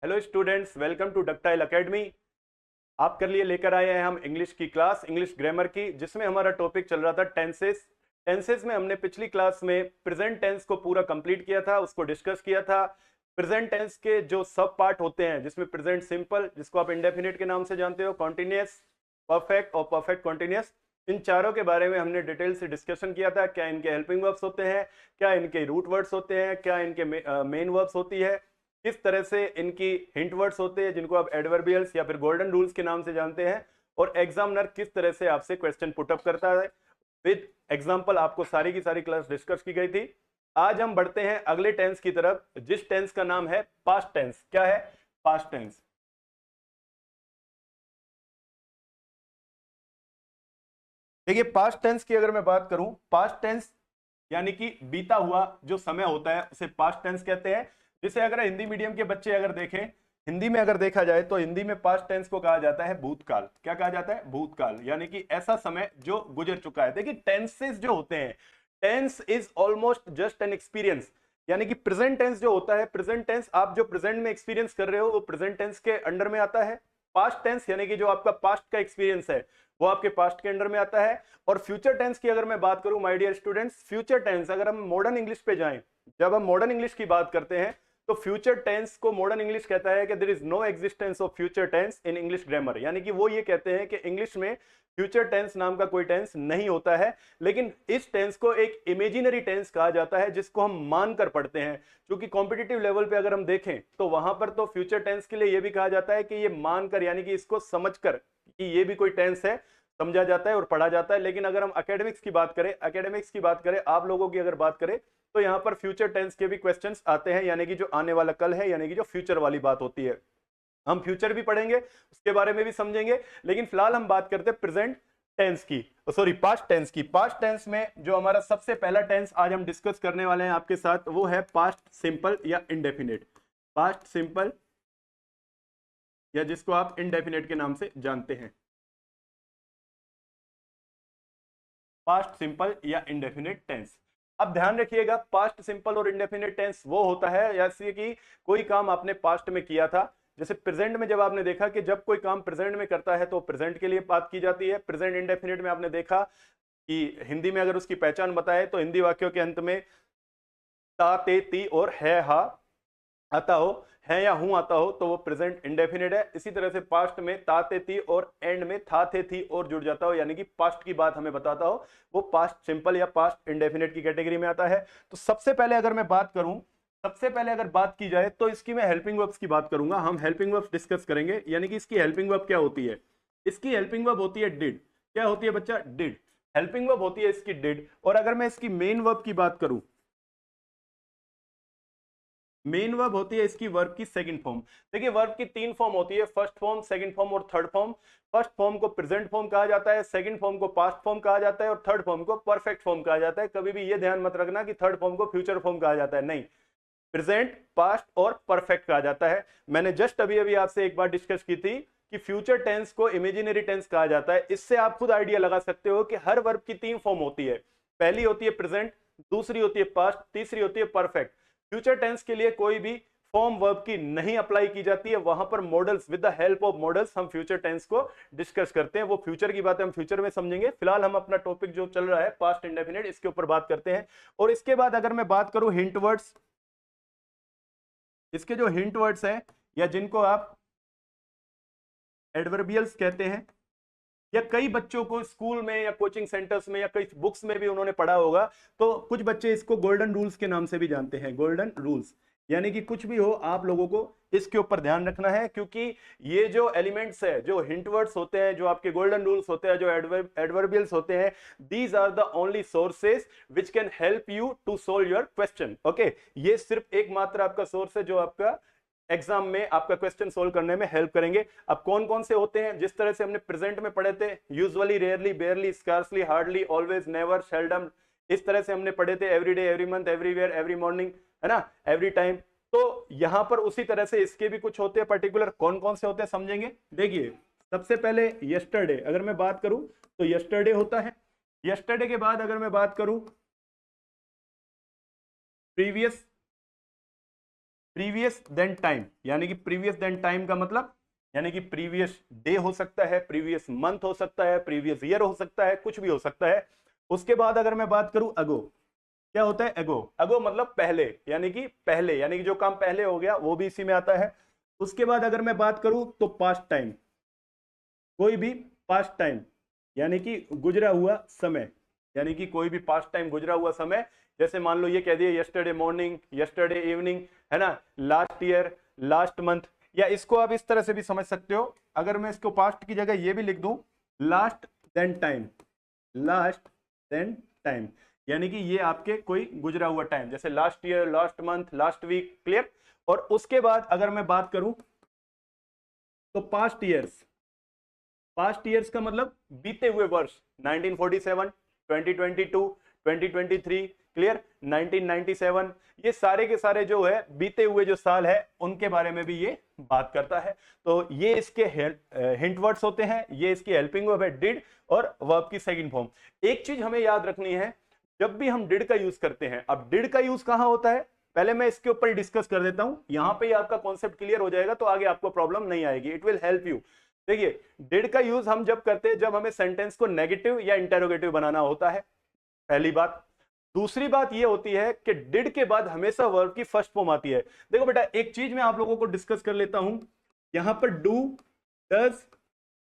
Hello students, welcome to ductile academy. आपके लिए लेकर आए हैं हम इंग्लिश की क्लास, इंग्लिश ग्रामर की, जिसमें हमारा टॉपिक चल रहा था टेंसेस। टेंसेस में हमने पिछली क्लास में प्रेजेंट टेंस को पूरा कंप्लीट किया था, उसको डिस्कस किया था। प्रेजेंट टेंस के जो सब पार्ट होते हैं, जिसमें प्रेजेंट सिंपल, जिसको आप इंडेफिनिट के नाम से जानते हो, कॉन्टिन्यूअस, परफेक्ट और परफेक्ट कॉन्टिन्यूअस, इन चारों के बारे में हमने डिटेल से डिस्कशन किया था। क्या इनके हेल्पिंग वर्ब्स होते हैं, क्या इनके रूट वर्ड्स होते हैं, क्या इनके मेन वर्ब्स होती है, किस तरह से इनकी हिंट वर्ड्स होते हैं जिनको आप एडवर्बियल्स या फिर गोल्डन रूल्स के नाम से जानते हैं, और एग्जामिनर किस तरह से आपसे क्वेश्चन पुटअप करता है विद एग्जांपल। आपको सारी की सारी क्लास डिस्कस की गई थी। आज हम बढ़ते हैं अगले टेंस की तरफ, जिस टेंस का नाम है पास्ट टेंस। क्या है? Past tense. देखिए, पास्ट टेंस की अगर मैं बात करूं, पास्ट टेंस यानी कि बीता हुआ जो समय होता है उसे पास्ट टेंस कहते हैं। जिसे अगर हिंदी मीडियम के बच्चे अगर देखें, हिंदी में अगर देखा जाए तो हिंदी में पास्ट टेंस को कहा जाता है भूतकाल। क्या कहा जाता है? भूतकाल, यानी कि ऐसा समय जो गुजर चुका है। देखिए, टेंसेस जो होते हैं, tense is almost just an experience. यानी कि प्रेजेंट टेंस जो होता है, प्रेजेंट टेंस आप जो प्रेजेंट में एक्सपीरियंस कर रहे हो वो प्रेजेंट टेंस के अंडर में आता है। पास्ट टेंस यानी कि जो आपका पास्ट का एक्सपीरियंस है वो आपके पास्ट के अंडर में आता है। और फ्यूचर टेंस की अगर मैं बात करूं my dear students, future tense अगर हम मॉडर्न इंग्लिश पे जाएं, जब हम मॉडर्न इंग्लिश की बात करते हैं तो फ्यूचर टेंस को मॉडर्न इंग्लिश कहता है कि there is no existence of future tense in English grammar. यानी कि वो ये कहते हैं कि इंग्लिश में फ्यूचर टेंस नाम का कोई टेंस नहीं होता है, लेकिन इस टेंस को एक इमेजिनरी टेंस कहा जाता है जिसको हम मानकर पढ़ते हैं। क्योंकि कॉम्पिटिटिव लेवल पे अगर हम देखें तो वहां पर तो फ्यूचर टेंस के लिए यह भी कहा जाता है कि ये मानकर, यानी कि इसको समझकर कि ये भी कोई टेंस है, समझा जाता है और पढ़ा जाता है। लेकिन अगर हम एकेडमिक्स की बात करें, एकेडमिक्स की बात करें, आप लोगों की अगर बात करें, तो यहां पर फ्यूचर टेंस के भी क्वेश्चंस आते हैं, यानी कि जो आने वाला कल है, यानी कि जो फ्यूचर वाली बात होती है। हम फ्यूचर भी पढ़ेंगे, उसके बारे में भी समझेंगे, लेकिन फिलहाल हम बात करते हैं प्रेजेंट टेंस की, सॉरी पास्ट टेंस की। पास्ट टेंस में जो हमारा सबसे पहला टेंस आज हम डिस्कस करने वाले हैं आपके साथ, वो है पास्ट सिंपल या इंडेफिनिट। पास्ट सिंपल, या जिसको आप इंडेफिनिट के नाम से जानते हैं, पास्ट सिंपल या इंडेफिनिट टेंस। अब ध्यान रखिएगा, पास्ट सिंपल और इंडेफिनिट टेंस वो होता है जैसे कि कोई काम आपने पास्ट में किया था। जैसे प्रेजेंट में जब आपने देखा कि जब कोई काम प्रेजेंट में करता है तो प्रेजेंट के लिए बात की जाती है। प्रेजेंट इंडेफिनिट में आपने देखा कि हिंदी में अगर उसकी पहचान बताए तो हिंदी वाक्यों के अंत में ता ते ती और है हा आता हो, है या हूं आता हो, तो वो प्रेजेंट इंडेफिनिट है। इसी तरह से पास्ट में ता ते थी और एंड में था थे थी और जुड़ जाता हो, यानी कि पास्ट की बात हमें बताता हो, वो पास्ट सिंपल या पास्ट इंडेफिनिट की कैटेगरी में आता है। तो सबसे पहले अगर मैं बात करूं, सबसे पहले अगर बात की जाए तो इसकी मैं हेल्पिंग वर्ब्स की बात करूंगा। हम हेल्पिंग वर्ब्स डिस्कस करेंगे, यानी कि इसकी हेल्पिंग वर्ब क्या होती है। इसकी हेल्पिंग वर्ब होती है डिड। क्या होती है बच्चा? डिड। हेल्पिंग वर्ब होती है इसकी डिड। और अगर मैं इसकी मेन वर्ब की बात करूं, मेन वर्ब होती है इसकी वर्ब की सेकंड फॉर्म। देखिए, वर्ब की तीन फॉर्म होती है, फर्स्ट फॉर्म, सेकंड फॉर्म और थर्ड फॉर्म। फर्स्ट फॉर्म को प्रेजेंट फॉर्म कहा जाता है, सेकंड फॉर्म को पास्ट फॉर्म कहा जाता है और थर्ड फॉर्म को परफेक्ट फॉर्म कहा जाता है। कभी भी ये ध्यान मत रखना कि थर्ड फॉर्म को फ्यूचर फॉर्म कहा जाता है, नहीं, प्रेजेंट, पास्ट और परफेक्ट कहा जाता है। मैंने जस्ट अभी अभी आपसे एक बार डिस्कस की थी कि फ्यूचर टेंस को इमेजिनरी टेंस कहा जाता है। इससे आप खुद आइडिया लगा सकते हो कि हर वर्ब की तीन फॉर्म होती है। पहली होती है प्रेजेंट, दूसरी होती है पास्ट, तीसरी होती है परफेक्ट। फ्यूचर टेंस के लिए कोई भी फॉर्म वर्ब की नहीं अप्लाई की जाती है। वहां पर models, with the help of models हम फ्यूचर टेंस को डिस्कस करते हैं। वो फ्यूचर की बातें हम फ्यूचर में समझेंगे। फिलहाल हम अपना टॉपिक जो चल रहा है पास्ट इंडेफिनिट, इसके ऊपर बात करते हैं। और इसके बाद अगर मैं बात करूं हिंट वर्ड्स, इसके जो हिंट वर्ड्स हैं, या जिनको आप एडवर्बियल्स कहते हैं, या कई बच्चों को स्कूल में या कोचिंग सेंटर्स में या कई बुक्स में भी उन्होंने पढ़ा होगा, तो कुछ बच्चे इसको गोल्डन रूल्स के नाम से भी जानते हैं। गोल्डन रूल्स, यानी कि कुछ भी हो, आप लोगों को इसके ऊपर ध्यान रखना है, क्योंकि ये जो एलिमेंट्स है, जो हिंट वर्ड्स होते हैं, जो आपके गोल्डन रूल्स होते हैं, जो एडवर्बियल्स होते हैं, these are the only sources which can help you to solve your question. Okay, ये सिर्फ एकमात्र आपका सोर्स है जो आपका एग्जाम में आपका क्वेश्चन सोल्व करने में हेल्प करेंगे। अब कौन कौन से होते हैं? जिस तरह से हमने प्रेजेंट में पढ़े थे, usually, rarely, बेयरली, scarcely, hardly, always, never, seldom, इस तरह से हमने पढ़े थे, every day, every month, everywhere, every morning, है ना, एवरी टाइम। तो यहां पर उसी तरह से इसके भी कुछ होते हैं पर्टिकुलर। कौन कौन से होते हैं समझेंगे। देखिए, सबसे पहले यस्टरडे अगर मैं बात करूं तो यस्टरडे होता है। यस्टरडे के बाद अगर मैं बात करूं प्रीवियस प्रीवियस देन टाइम, यानी कि प्रीवियस देन टाइम का मतलब यानी कि प्रीवियस डे हो सकता है, प्रीवियस मंथ हो सकता है, प्रीवियस ईयर हो सकता है, कुछ भी हो सकता है। उसके बाद अगर मैं बात करूं अगो, क्या होता है एगो? अगो मतलब पहले, यानी कि पहले, यानी कि जो काम पहले हो गया वो भी इसी में आता है। उसके बाद अगर मैं बात करूं तो पास्ट टाइम, कोई भी पास्ट टाइम यानी कि गुजरा हुआ समय, यानी कि कोई भी पास्ट टाइम गुजरा हुआ समय, जैसे मान लो ये कह दिए यस्टरडे मॉर्निंग, यस्टरडे इवनिंग, है ना, लास्ट ईयर, लास्ट मंथ, या इसको आप इस तरह से भी समझ सकते हो, अगर मैं इसको पास्ट की जगह ये भी लिख दूं last then time, last then time, यानी कि ये आपके कोई गुजरा हुआ टाइम, जैसे last year, last month, last week, clear. और उसके बाद अगर मैं बात करूं तो पास्ट ईयर्स, पास्ट ईयर्स का मतलब बीते हुए वर्ष, 1947, 2022, 2023, क्लियर, 1997, ये सारे के सारे जो है बीते हुए जो साल है उनके बारे में भी ये बात करता है। तो ये इसके हिंट वर्ड्स होते हैं, ये इसकी हेल्पिंग वर्ब है डिड और वर्ब की सेकंड फॉर्म। एक चीज हमें याद रखनी है, जब भी हम डिड का यूज करते हैं, अब डिड का यूज कहां होता है पहले मैं इसके ऊपर डिस्कस कर देता हूं, यहां पे आपका कॉन्सेप्ट क्लियर हो जाएगा तो आगे आपको प्रॉब्लम नहीं आएगी, इट विल हेल्प यू। देखिए डिड का यूज हम जब करते हैं जब हमें सेंटेंस को नेगेटिव या इंटेरोगेटिव बनाना होता है, पहली बात। दूसरी बात यह होती है कि डिड के बाद हमेशा वर्ब की फर्स्ट फॉर्म आती है। देखो बेटा एक चीज मैं आप लोगों को डिस्कस कर लेता हूं, यहां पर डू, डज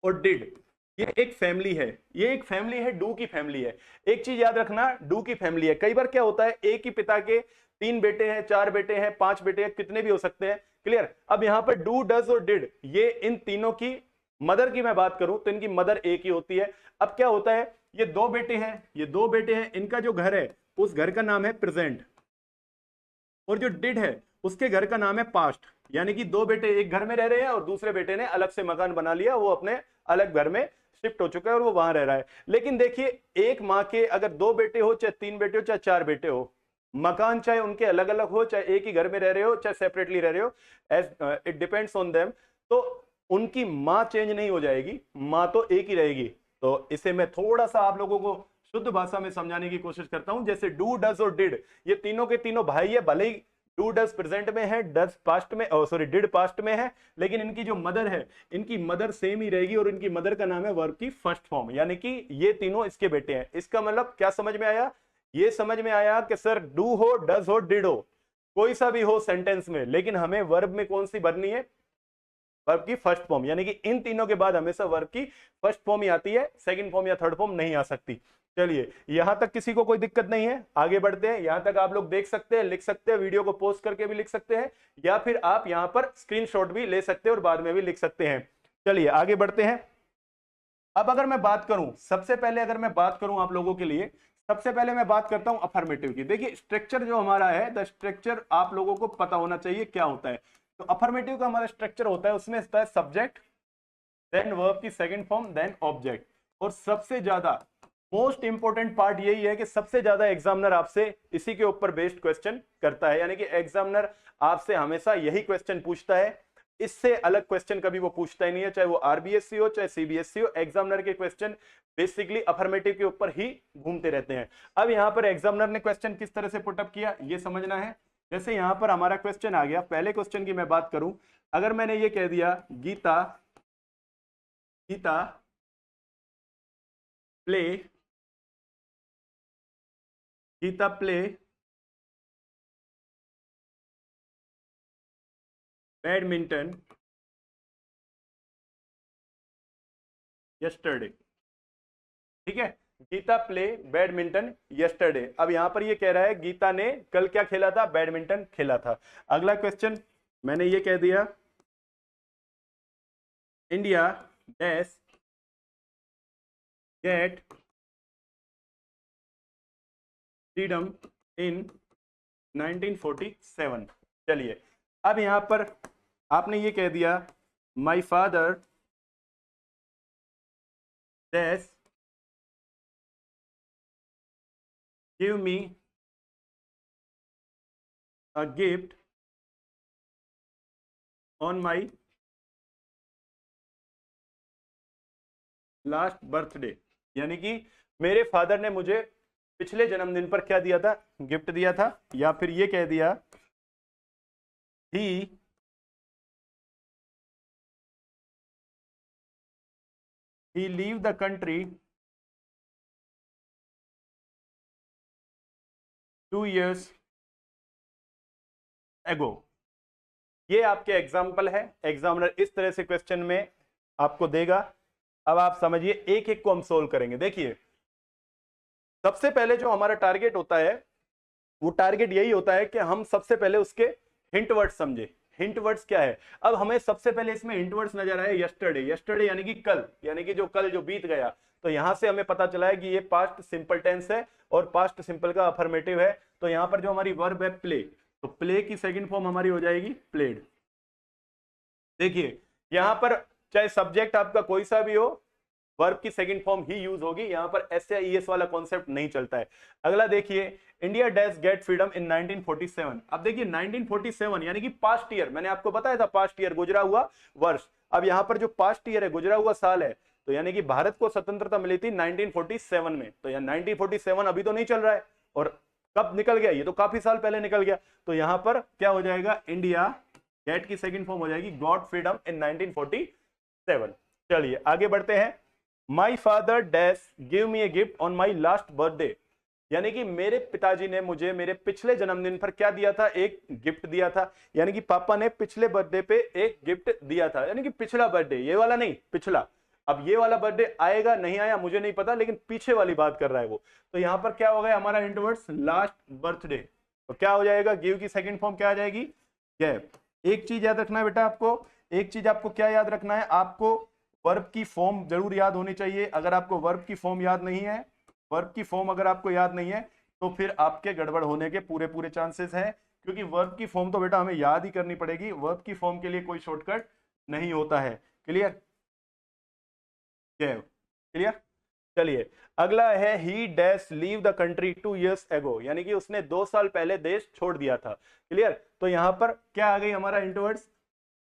और डिड, ये एक फैमिली है, ये एक फैमिली है, डू की फैमिली है। एक चीज याद रखना, डू की फैमिली है। कई बार क्या होता है एक ही पिता के 3 बेटे हैं, 4 बेटे हैं, 5 बेटे हैं, कितने भी हो सकते हैं, क्लियर। अब यहां पर डू, डज और डिड, ये इन तीनों की मदर की मैं बात करूं तो इनकी मदर एक ही होती है। अब क्या होता है, ये 2 बेटे हैं, ये 2 बेटे हैं, इनका जो घर है उस घर का नाम है प्रेजेंट, और जो डिड है उसके घर का नाम है पास्ट, यानी कि 2 बेटे एक घर में रह रहे हैं और दूसरे बेटे ने अलग से मकान बना लिया, वो अपने अलग घर में शिफ्ट हो चुका है और वो वहां रह रहा है। लेकिन देखिए एक माँ के अगर 2 बेटे हो, चाहे 3 बेटे हो, चाहे 4 बेटे हो, मकान चाहे उनके अलग अलग हो, चाहे एक ही घर में रह रहे हो, चाहे सेपरेटली रह रहे हो, as it depends on them, तो उनकी माँ चेंज नहीं हो जाएगी, माँ तो एक ही रहेगी। तो इसे मैं थोड़ा सा आप लोगों को शुद्ध भाषा में समझाने की कोशिश करता हूं। जैसे डू, डज और डिड, ये तीनों के तीनों भाई है, भले ही डू डज प्रेजेंट में है, डज पास्ट में, सॉरी डिड पास्ट में है, लेकिन इनकी जो मदर है, इनकी मदर सेम ही रहेगी और इनकी मदर का नाम है वर्ब की फर्स्ट फॉर्म, यानी कि ये तीनों इसके बेटे हैं। इसका मतलब क्या समझ में आया? ये समझ में आया कि सर डू हो, डज हो, डिड हो, कोई सा भी हो सेंटेंस में, लेकिन हमें वर्ब में कौन सी भरनी है? वर्ब की फर्स्ट फॉर्म, यानी कि इन तीनों के बाद हमेशा वर्ब की फर्स्ट फॉर्म ही आती है, सेकंड फॉर्म या थर्ड फॉर्म नहीं आ सकती। चलिए यहां तक किसी को कोई दिक्कत नहीं है, आगे बढ़ते हैं। यहां तक आप लोग देख सकते हैं, लिख सकते हैं, वीडियो को पोस्ट करके भी लिख सकते हैं, या फिर आप यहां पर स्क्रीनशॉट भी ले सकते हैं और बाद में भी लिख सकते हैं। चलिए आगे बढ़ते हैं। अब अगर मैं बात करूं, सबसे पहले अगर मैं बात करूं आप लोगों के लिए, सबसे पहले मैं बात करता हूं अफर्मेटिव की। देखिए स्ट्रक्चर जो हमारा है, द स्ट्रक्चर आप लोगों को पता होना चाहिए क्या होता है। तो अफर्मेटिव का हमारा स्ट्रक्चर होता है, उसमें होता है सब्जेक्ट, देन वर्ब की सेकंड फॉर्म, देन ऑब्जेक्ट। और सबसे ज्यादा मोस्ट इंपोर्टेंट पार्ट यही है कि सबसे ज्यादा एग्जामिनर आपसे इसी के ऊपर बेस्ड क्वेश्चन करता है, यानी कि एग्जामिनर आपसे हमेशा यही क्वेश्चन पूछता है, इससे अलग क्वेश्चन कभी वो पूछता ही नहीं है, चाहे वो आरबीएससी हो चाहे सीबीएसई हो। एग्जामिनर के क्वेश्चन बेसिकली अफर्मेटिव के ऊपर ही घूमते रहते हैं। अब यहां पर एग्जामिनर ने क्वेश्चन किस तरह से पुटअप किया ये समझना है। जैसे यहां पर हमारा क्वेश्चन आ गया, पहले क्वेश्चन की मैं बात करूं, अगर मैंने ये कह दिया Geeta, Geeta play, Geeta play badminton yesterday, ठीक है, गीता प्ले बैडमिंटन यस्टरडे। अब यहां पर ये कह रहा है गीता ने कल क्या खेला था? बैडमिंटन खेला था। अगला क्वेश्चन मैंने ये कह दिया इंडिया डैश गेट फ्रीडम इन 1947। चलिए अब यहां पर आपने ये कह दिया my father dash give me a gift on my last birthday, यानी कि मेरे फादर ने मुझे पिछले जन्मदिन पर क्या दिया था? गिफ्ट दिया था। या फिर ये कह दिया ही leave the country 2 years ago। ये आपके एग्जाम्पल है, एग्जामिनर इस तरह से क्वेश्चन में आपको देगा। अब आप समझिए, एक एक को हम सोल्व करेंगे। देखिए, सबसे पहले जो हमारा टारगेट होता है वो टारगेट यही होता है कि हम सबसे पहले उसके हिंट वर्ड्स समझे। हिंट वर्ड्स क्या है? अब हमें सबसे पहले इसमें हिंट वर्ड्स नजर आए यस्टरडे। यस्टरडे यानी कि कल, यानी कि जो कल जो बीत गया। तो यहां से हमें पता चला है कि ये पास्ट सिंपल टेंस है और पास्ट सिंपल का अफर्मेटिव है। तो यहां पर जो हमारी वर्ब है प्ले, तो प्ले की सेकंड फॉर्म हमारी हो जाएगी प्लेड। देखिए यहां पर चाहे सब्जेक्ट आपका कोई सा भी हो, वर्ब की सेकंड फॉर्म ही यूज होगी। यहां पर एस या ईएस वाला कॉन्सेप्ट नहीं चलता है। अगला देखिए, इंडिया डैश गेट फ्रीडम इन 1947। अब देखिए 1947 यानी कि पास्ट ईयर, मैंने आपको बताया था पास्ट ईयर, गुजरा हुआ वर्ष। अब यहां पर जो पास्ट ईयर है, गुजरा हुआ साल है, तो यानी कि भारत को स्वतंत्रता मिली थी 1947 में। तो यहाँ 1947 अभी तो नहीं चल रहा है, और कब निकल गया? ये तो काफी साल पहले निकल गया। तो यहां पर क्या हो जाएगा? इंडिया गेट की सेकंड फॉर्म हो जाएगी गॉट फ्रीडम इन 1947। चलिए आगे बढ़ते हैं। My father dash give me a gift on my last birthday. यानी कि मेरे पिताजी ने मुझे मेरे पिछले जन्मदिन पर क्या दिया था? एक गिफ्ट दिया था। यानी कि पापा ने पिछले बर्थडे पे एक गिफ्ट दिया था, यानी कि पिछला बर्थडे, ये वाला नहीं, पिछला। अब ये वाला बर्थडे आएगा नहीं आया मुझे नहीं पता, लेकिन पीछे वाली बात कर रहा है वो। तो यहां पर क्या हो गया हमारा इंटरवर्ड्स? Last birthday. तो क्या हो जाएगा? गिव की सेकंड फॉर्म क्या आ जाएगी? गैप। एक चीज याद रखना है बेटा आपको, एक चीज आपको क्या याद रखना है? आपको वर्ब की फॉर्म जरूर याद होनी चाहिए। अगर आपको वर्ब की फॉर्म याद नहीं है, वर्ब की फॉर्म अगर आपको याद नहीं है, तो फिर आपके गड़बड़ होने के पूरे पूरे चांसेस हैं, क्योंकि वर्ब की फॉर्म तो बेटा हमें याद ही करनी पड़ेगी। वर्ब की फॉर्म के लिए कोई शॉर्टकट नहीं होता है। क्लियर? क्लियर? चलिए अगला है, ही dash leave the country 2 years ago। यानी कि उसने 2 साल पहले देश छोड़ दिया था। क्लियर? तो यहां पर क्या आ गई हमारा इंटरवर्ड्स?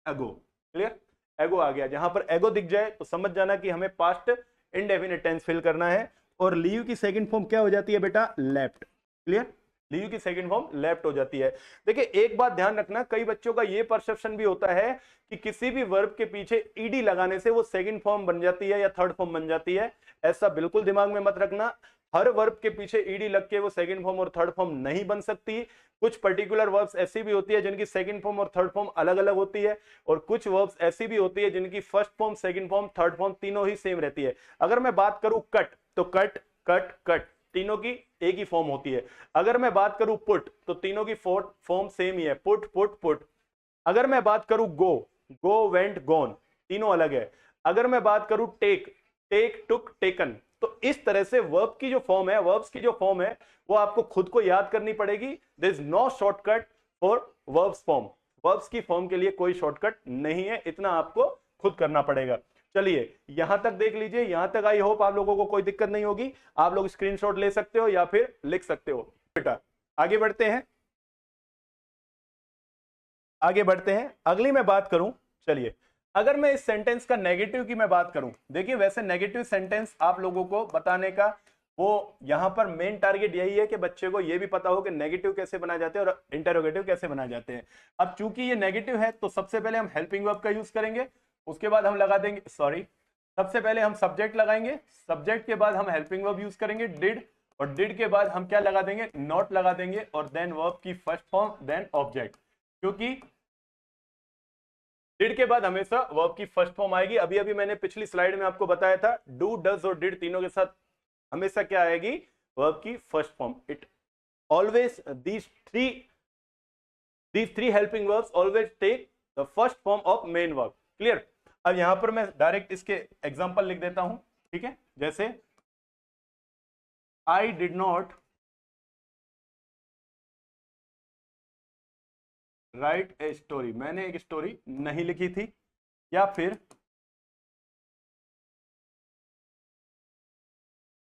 एगो। क्लियर? एगो आ गया। जहां पर एगो दिख जाए तो समझ जाना कि हमें पास्ट इंडेफिनिट टेंस फिल करना है। और लीव की सेकंड फॉर्म क्या हो जाती है बेटा? लेफ्ट। क्लियर? लीव की सेकंड फॉर्म लेफ्ट हो जाती है। देखिए एक बात ध्यान रखना, कई बच्चों का ये परसेप्शन भी होता है कि किसी भी वर्ब के पीछे ईडी लगाने से वो सेकंड फॉर्म बन जाती है या थर्ड फॉर्म बन जाती है। ऐसा बिल्कुल दिमाग में मत रखना। हर वर्ब के पीछे ईडी लग के वो सेकंड फॉर्म और थर्ड फॉर्म नहीं बन सकती। कुछ पर्टिकुलर वर्ब्स ऐसी भी होती है जिनकी सेकंड फॉर्म और थर्ड फॉर्म अलग अलग होती है, और कुछ वर्ब्स ऐसी भी होती है जिनकी first form, second form, third form तीनों ही सेम रहती है। अगर मैं बात करूं कट, तो कट कट कट तीनों की एक ही फॉर्म होती है। अगर मैं बात करूं पुट, तो तीनों की फॉर्म सेम ही है, पुट पुट पुट। अगर मैं बात करूं गो, गो वेंट गॉन, तीनों अलग है। अगर मैं बात करूं टेक, टेक टुक टेकन। तो इस तरह से वर्ब की जो फॉर्म है, वर्ब्स की जो फॉर्म है, वो आपको खुद को याद करनी पड़ेगी। There is no shortcut for verbs form. Verbs की फॉर्म के लिए कोई शॉर्टकट नहीं है, इतना आपको खुद करना पड़ेगा। चलिए यहां तक देख लीजिए, यहां तक आई होप आप लोगों को कोई दिक्कत नहीं होगी। आप लोग स्क्रीनशॉट ले सकते हो या फिर लिख सकते हो। बेटा आगे बढ़ते हैं, आगे बढ़ते हैं। अगली मैं बात करूं, चलिए अगर मैं इस सेंटेंस का नेगेटिव की मैं बात करूं, देखिए वैसे नेगेटिव सेंटेंस आप लोगों को बताने का वो यहां पर मेन टारगेट यही है कि बच्चे को यह भी पता हो कि नेगेटिव कैसे बनाए जाते हैं और इंटरोगेटिव कैसे बनाए जाते हैं। अब चूंकि ये नेगेटिव है तो सबसे पहले हम हेल्पिंग वर्ब का यूज करेंगे, उसके बाद हम लगा देंगे, सॉरी, सबसे पहले हम सब्जेक्ट लगाएंगे, सब्जेक्ट के बाद हम हेल्पिंग वर्ब यूज करेंगे डिड, और डिड के बाद हम क्या लगा देंगे? नॉट लगा देंगे, और देन वर्ब की फर्स्ट फॉर्म देन ऑब्जेक्ट। क्योंकि डिड के बाद हमेशा वर्ब की फर्स्ट फॉर्म आएगी। अभी अभी मैंने पिछली स्लाइड में आपको बताया था, डू डज और डिड तीनों के साथ हमेशा क्या आएगी? वर्ब की first form. It always these three helping verbs always take the first form of main verb। Clear? अब यहां पर मैं डायरेक्ट इसके एग्जांपल लिख देता हूं, ठीक है? जैसे I did not right a story, मैंने एक स्टोरी नहीं लिखी थी। या फिर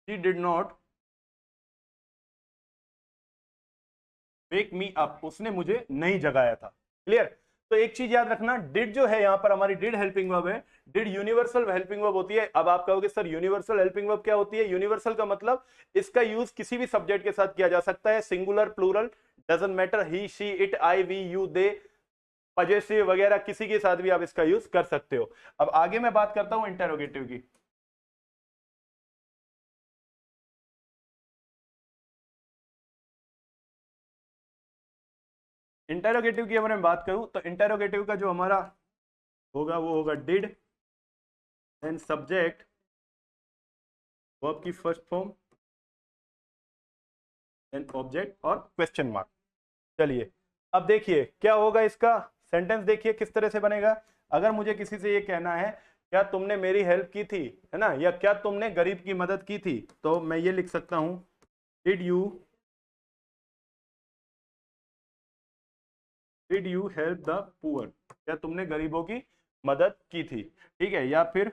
she did not wake me up, उसने मुझे नहीं जगाया था। क्लियर? तो एक चीज याद रखना, डिड जो है यहां पर हमारी डिड हेल्पिंग वर्ब है। डिड यूनिवर्सल हेल्पिंग वर्ब होती है। अब आप कहोगे सर यूनिवर्सल हेल्पिंग वर्ब क्या होती है? यूनिवर्सल का मतलब इसका यूज किसी भी सब्जेक्ट के साथ किया जा सकता है, singular plural doesn't matter, he she it I we you they, possessive वगैरह किसी के साथ भी आप इसका यूज कर सकते हो। अब आगे मैं बात करता हूं इंटेरोगेटिव की। इंटेरोगेटिव की अगर मैं बात करूं तो इंटेरोगेटिव का जो हमारा होगा वो होगा डिड, देन सब्जेक्ट, वर्ब की फर्स्ट फॉर्म, देन ऑब्जेक्ट और क्वेश्चन मार्क। चलिए अब देखिए क्या होगा इसका सेंटेंस, देखिए किस तरह से बनेगा। अगर मुझे किसी से ये कहना है क्या तुमने मेरी हेल्प की थी, है ना, या क्या तुमने गरीब की मदद की थी, तो मैं ये लिख सकता हूं did you help the poor, क्या तुमने गरीबों की मदद की थी, ठीक है। या फिर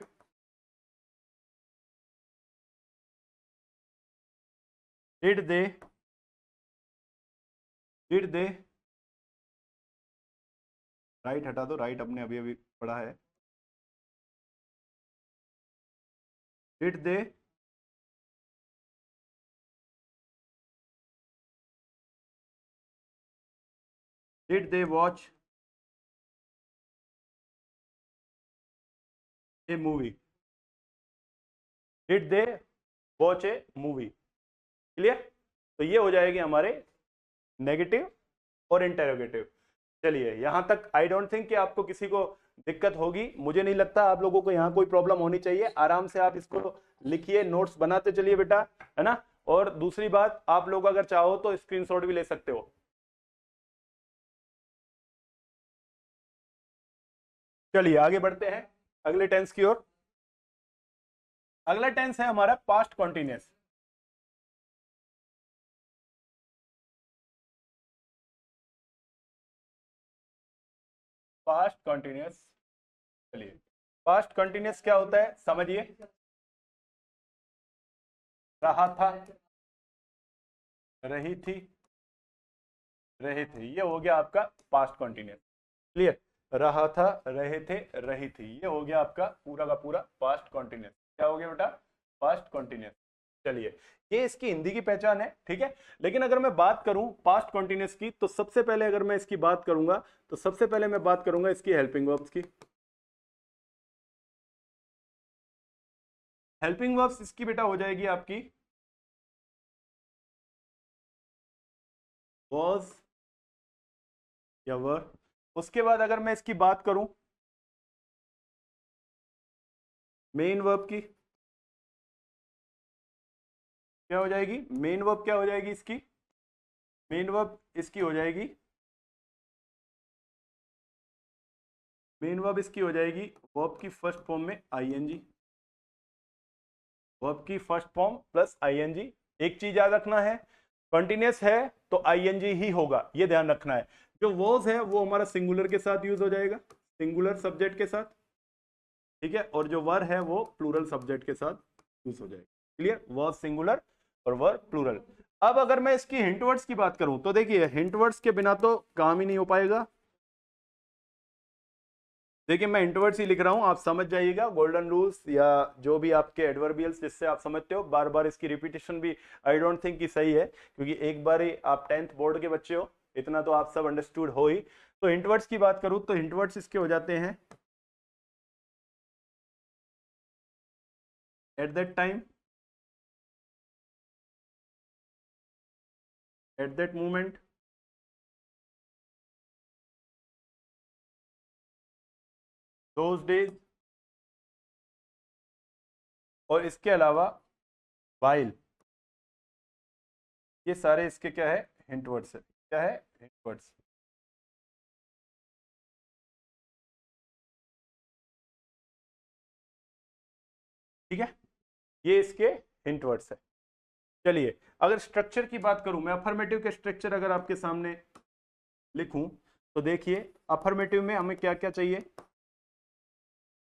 डिड दे राइट हटा दो, राइट अपने अभी अभी पढ़ा है। Did they watch A movie, did they watch A movie, clear. तो ये हो जाएगी हमारे नेगेटिव और इंटेरोगेटिव। चलिए यहां तक आई डोंट थिंक कि आपको किसी को दिक्कत होगी, मुझे नहीं लगता आप लोगों को यहां कोई प्रॉब्लम होनी चाहिए। आराम से आप इसको लिखिए, नोट्स बनाते चलिए बेटा, है ना। और दूसरी बात, आप लोग अगर चाहो तो स्क्रीनशॉट भी ले सकते हो। चलिए आगे बढ़ते हैं अगले टेंस की ओर। अगला टेंस है हमारा पास्ट कॉन्टिन्यूअस। पास्ट कॉन्टिन्यूअस, चलिए पास्ट कॉन्टिन्यूअस क्या होता है समझिए। रहा था, रही थी, रहे थे, ये हो गया आपका पास्ट कॉन्टिन्यूअस, क्लियर। रहा था, रहे थे, रही थी, ये हो गया आपका पूरा का पूरा पास्ट कॉन्टिन्यूअस। क्या हो गया बेटा, पास्ट कॉन्टिन्यूअस। चलिए ये इसकी हिंदी की पहचान है, ठीक है। लेकिन अगर मैं बात करूं पास्ट कॉन्टिन्यूअस की, तो सबसे पहले अगर मैं इसकी बात करूंगा तो सबसे पहले मैं बात करूंगा इसकी हेल्पिंग वर्ब्स की। हेल्पिंग वर्ब्स इसकी बेटा हो जाएगी आपकी वॉज या वर। उसके बाद अगर मैं इसकी बात करूं मेन वर्ब की, क्या हो जाएगी मेन वर्ब, क्या हो जाएगी इसकी मेन वर्ब, इसकी हो जाएगी मेन वर्ब, इसकी हो जाएगी वर्ब की फर्स्ट फॉर्म में आईएनजी, वर्ब की फर्स्ट फॉर्म प्लस आईएनजी। एक चीज याद रखना है, कंटिन्यूअस है तो आईएनजी ही होगा, ये ध्यान रखना है। जो वॉज है वो हमारा सिंगुलर के साथ यूज हो जाएगा, सिंगुलर सब्जेक्ट के साथ, ठीक है। और जो वर है वो प्लूरल सब्जेक्ट के साथ यूज हो जाएगा, क्लियर। वॉज सिंगुलर और वर प्लूरल। अब अगर मैं इसकी हिंट वर्ड्स की बात करूं तो देखिए हिंट वर्ड्स के बिना तो काम ही नहीं हो पाएगा। देखिए मैं इंटवर्ड्स ही लिख रहा हूं, आप समझ जाइएगा, गोल्डन रूल्स या जो भी आपके एडवर्बियल्स जिससे आप समझते हो, बार बार इसकी रिपीटेशन भी आई डोंट थिंक कि सही है, क्योंकि एक बार ही आप 10th बोर्ड के बच्चे हो, इतना तो आप सब अंडरस्टूड हो ही। तो हिंटवर्ड्स की बात करूं तो हिंटवर्ड्स इसके हो जाते हैं at that time, eight that moment, those days, और इसके अलावा वाइल। ये सारे इसके क्या है हिंटवर्ड्स है, क्या है हिंटवर्ड्स, ठीक है। ये इसके हिंट वर्ड्स है। चलिए अगर स्ट्रक्चर की बात करूं मैं, अफर्मेटिव के स्ट्रक्चर अगर आपके सामने लिखूं तो देखिए अफर्मेटिव में हमें क्या क्या चाहिए,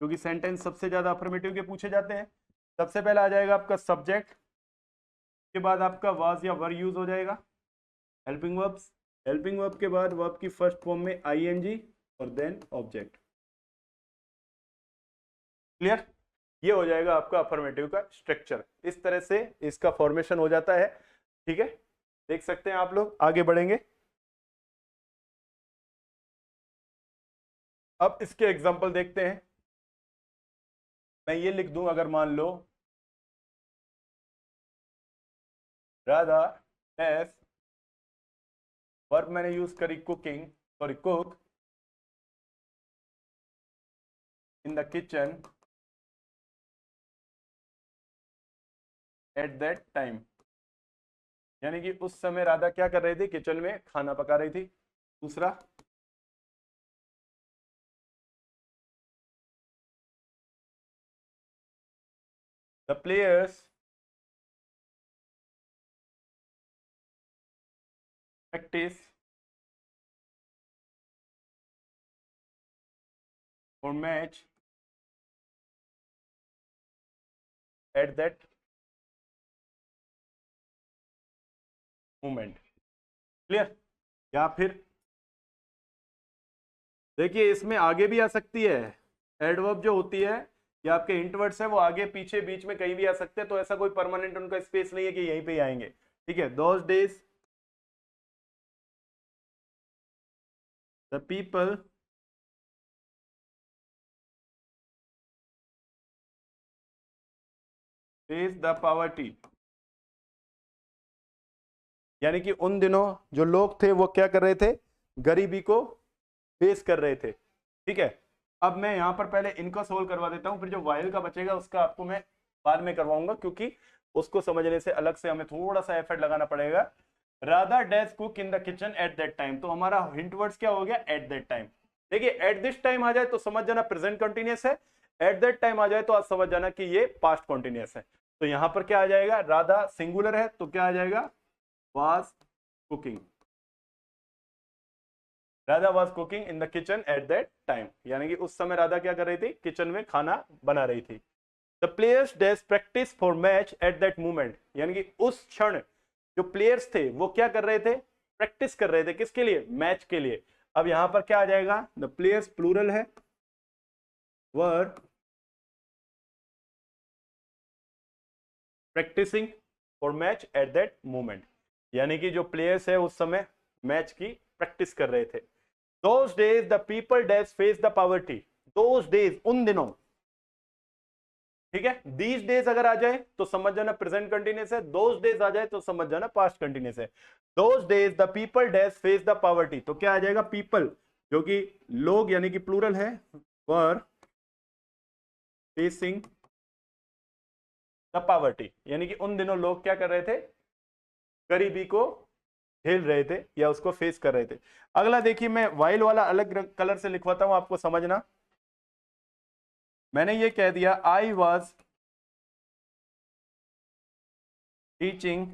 क्योंकि सेंटेंस सबसे ज्यादा अफर्मेटिव के पूछे जाते हैं। सबसे पहले आ जाएगा आपका सब्जेक्ट, के बाद आपका वाज या वर यूज हो जाएगा, हेल्पिंग वर्ब्स, हेल्पिंग वर्ब के बाद वर्ब की फर्स्ट फॉर्म में आईएनजी और देन ऑब्जेक्ट, क्लियर। ये हो जाएगा आपका अफर्मेटिव का स्ट्रक्चर, इस तरह से इसका फॉर्मेशन हो जाता है, ठीक है। देख सकते हैं आप लोग, आगे बढ़ेंगे। अब इसके एग्जाम्पल देखते हैं। मैं ये लिख दूं, अगर मान लो राधा एस, वर्ब मैंने यूज करी cooking, sorry cook in the kitchen at that time, यानी कि उस समय राधा क्या कर रही थी, किचन में खाना पका रही थी। दूसरा, the players practice for match at that moment. Clear? या फिर देखिए इसमें आगे भी आ सकती है, एडवर्ब जो होती है या आपके इंटवर्ड्स है वो आगे पीछे बीच में कहीं भी आ सकते हैं, तो ऐसा कोई परमानेंट उनका स्पेस नहीं है कि यहीं पे ही आएंगे। ठीक है, those days the people face the poverty, यानी कि उन दिनों जो लोग थे वो क्या कर रहे थे, गरीबी को फेस कर रहे थे। ठीक है, अब मैं यहां पर पहले इनका सोल्व करवा देता हूं, फिर जो वाइल का बचेगा उसका आपको मैं बाद में करवाऊंगा, क्योंकि उसको समझने से अलग से हमें थोड़ा सा एफर्ट लगाना पड़ेगा। Radha dash cook in the kitchen at that time, तो हमारा हिंट वर्ड्स क्या हो गया, एट दैट टाइम। देखिए एट दिस टाइम आ जाए तो समझ जाना प्रेजेंट कंटिन्यूअस है, एट दैट टाइम आ जाए तो आज समझ जाना कि ये पास्ट कंटिन्यूअस है। तो यहां पर क्या आ जाएगा, राधा सिंगुलर है तो क्या आ जाएगा, was cooking, Radha was cooking in the kitchen at that time, यानी कि उस समय राधा क्या कर रही थी, किचन में खाना बना रही थी। The players days practice for match at that moment, यानी कि उस क्षण जो प्लेयर्स थे वो क्या कर रहे थे, प्रैक्टिस कर रहे थे, किसके लिए, मैच के लिए। अब यहां पर क्या आ जाएगा, द प्लेयर्स प्लूरल है, were practicing for match at that moment, यानी कि जो प्लेयर्स है उस समय मैच की प्रैक्टिस कर रहे थे। Those days the people days face the poverty, those days उन दिनों। ठीक है, these days अगर आ जाए तो समझ जाना प्रेजेंट कंटिन्यूअस है, those days आ जाए तो समझ जाना पास्ट कंटिन्यूअस है। those days the people days face the poverty, तो क्या आ जाएगा, people जो कि लोग यानी कि प्लूरल है, were facing the poverty, यानी कि उन दिनों लोग क्या कर रहे थे, गरीबी को झेल रहे थे या उसको फेस कर रहे थे। अगला देखिए, मैं वाइल वाला अलग कलर से लिखवाता हूं आपको समझना। मैंने ये कह दिया, I was teaching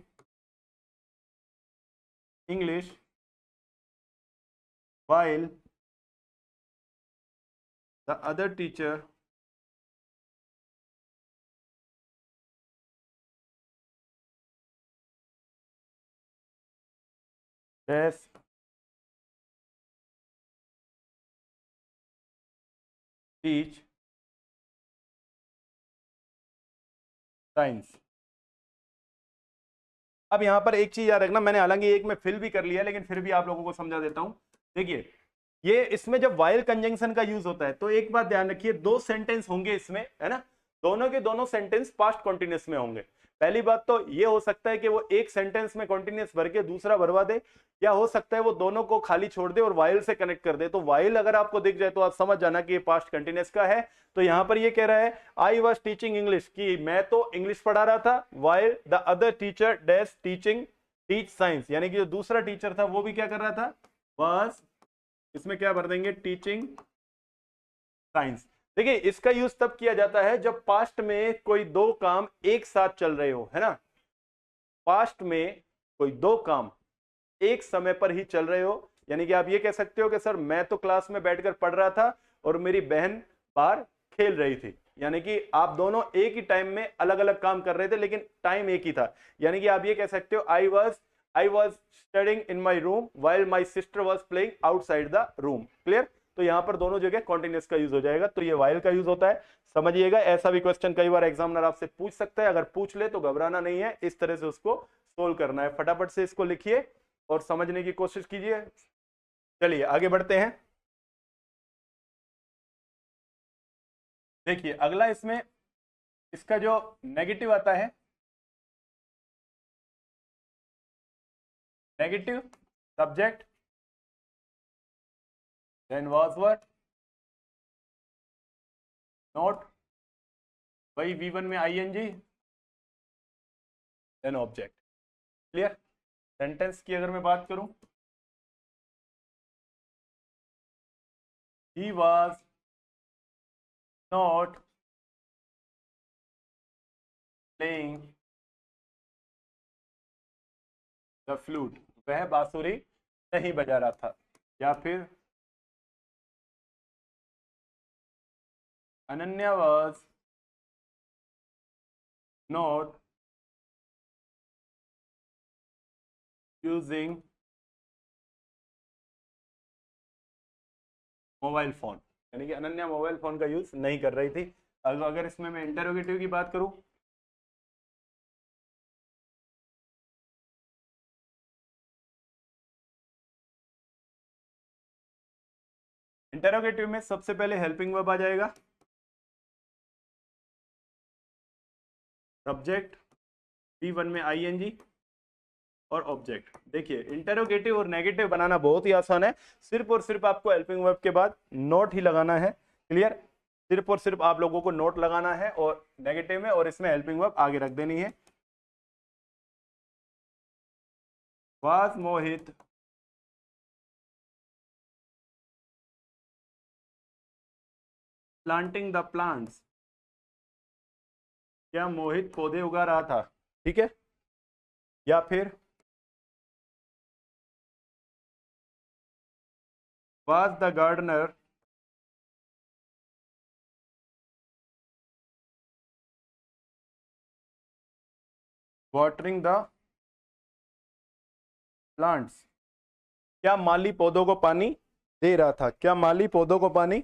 English while the other teacher does teach science. अब यहां पर एक चीज याद रखना, मैंने हालांकि एक में फिल भी कर लिया लेकिन फिर भी आप लोगों को समझा देता हूं। देखिए ये इसमें जब वाइल कंजंक्शन का यूज होता है तो एक बात ध्यान रखिए, दो सेंटेंस होंगे इसमें, है ना, दोनों के दोनों सेंटेंस पास्ट कॉन्टिन्यूस में होंगे। पहली बात तो ये हो सकता है कि वो एक सेंटेंस में कॉन्टिन्यूस भर के दूसरा भरवा दे, या हो सकता है वो दोनों को खाली छोड़ दे और वाइल से कनेक्ट कर दे। तो वाइल अगर आपको दिख जाए तो आप समझ जाना कि ये पास्ट कंटिन्यूस का है। तो यहां पर ये कह रहा है, आई वॉज टीचिंग इंग्लिश, कि मैं तो इंग्लिश पढ़ा रहा था, while the other teacher dash teaching teach science, यानी कि जो दूसरा टीचर था वो भी क्या कर रहा था, वाज, इसमें क्या भर देंगे, टीचिंग साइंस। देखिए इसका यूज तब किया जाता है जब पास्ट में कोई दो काम एक साथ चल रहे हो, है ना, पास्ट में कोई दो काम एक समय पर ही चल रहे हो। यानी कि आप ये कह सकते हो कि सर मैं तो क्लास में बैठकर पढ़ रहा था और मेरी बहन बाहर खेल रही थी, यानी कि आप दोनों एक ही टाइम में अलग अलग काम कर रहे थे लेकिन टाइम एक ही था। यानी कि आप ये कह सकते हो, I was studying in my room while my sister was playing outside the room. Clear? तो यहां पर दोनों जगह कॉन्टिन्यूस का यूज हो जाएगा, तो ये वाइल का यूज होता है, समझिएगा। ऐसा भी क्वेश्चन कई बार एग्जामिनर आपसे पूछ सकता है, अगर पूछ ले तो घबराना नहीं है, इस तरह से उसको सोल्व करना है। फटाफट से इसको लिखिए और समझने की कोशिश कीजिए। चलिए आगे बढ़ते हैं। देखिए अगला इसमें इसका जो नेगेटिव आता है, negative subject, then was word, not, वही V1 में ING, then object. Clear. Sentence की अगर मैं बात करूं, he was not playing the flute, वह बांसुरी नहीं बजा रहा था। या फिर Ananya was not using mobile phone, यानी कि अनन्या मोबाइल फोन का यूज नहीं कर रही थी। अगर इसमें मैं इंटरोगेटिव की बात करूं, इंटरोगेटिव में सबसे पहले हेल्पिंग वर्ब आ जाएगा, सब्जेक्ट, V1 में ING और ऑब्जेक्ट। देखिए इंटरोगेटिव और नेगेटिव बनाना बहुत ही आसान है, सिर्फ और सिर्फ आपको हेल्पिंग वर्ब के बाद नोट ही लगाना है। क्लियर। सिर्फ और सिर्फ आप लोगों को नोट लगाना है और नेगेटिव में, और इसमें हेल्पिंग वर्ब आगे रख देनी है। Was Mohit planting the plants, क्या मोहित पौधे उगा रहा था। ठीक है। या फिर was the gardener watering the plants, क्या माली पौधों को पानी दे रहा था, क्या माली पौधों को पानी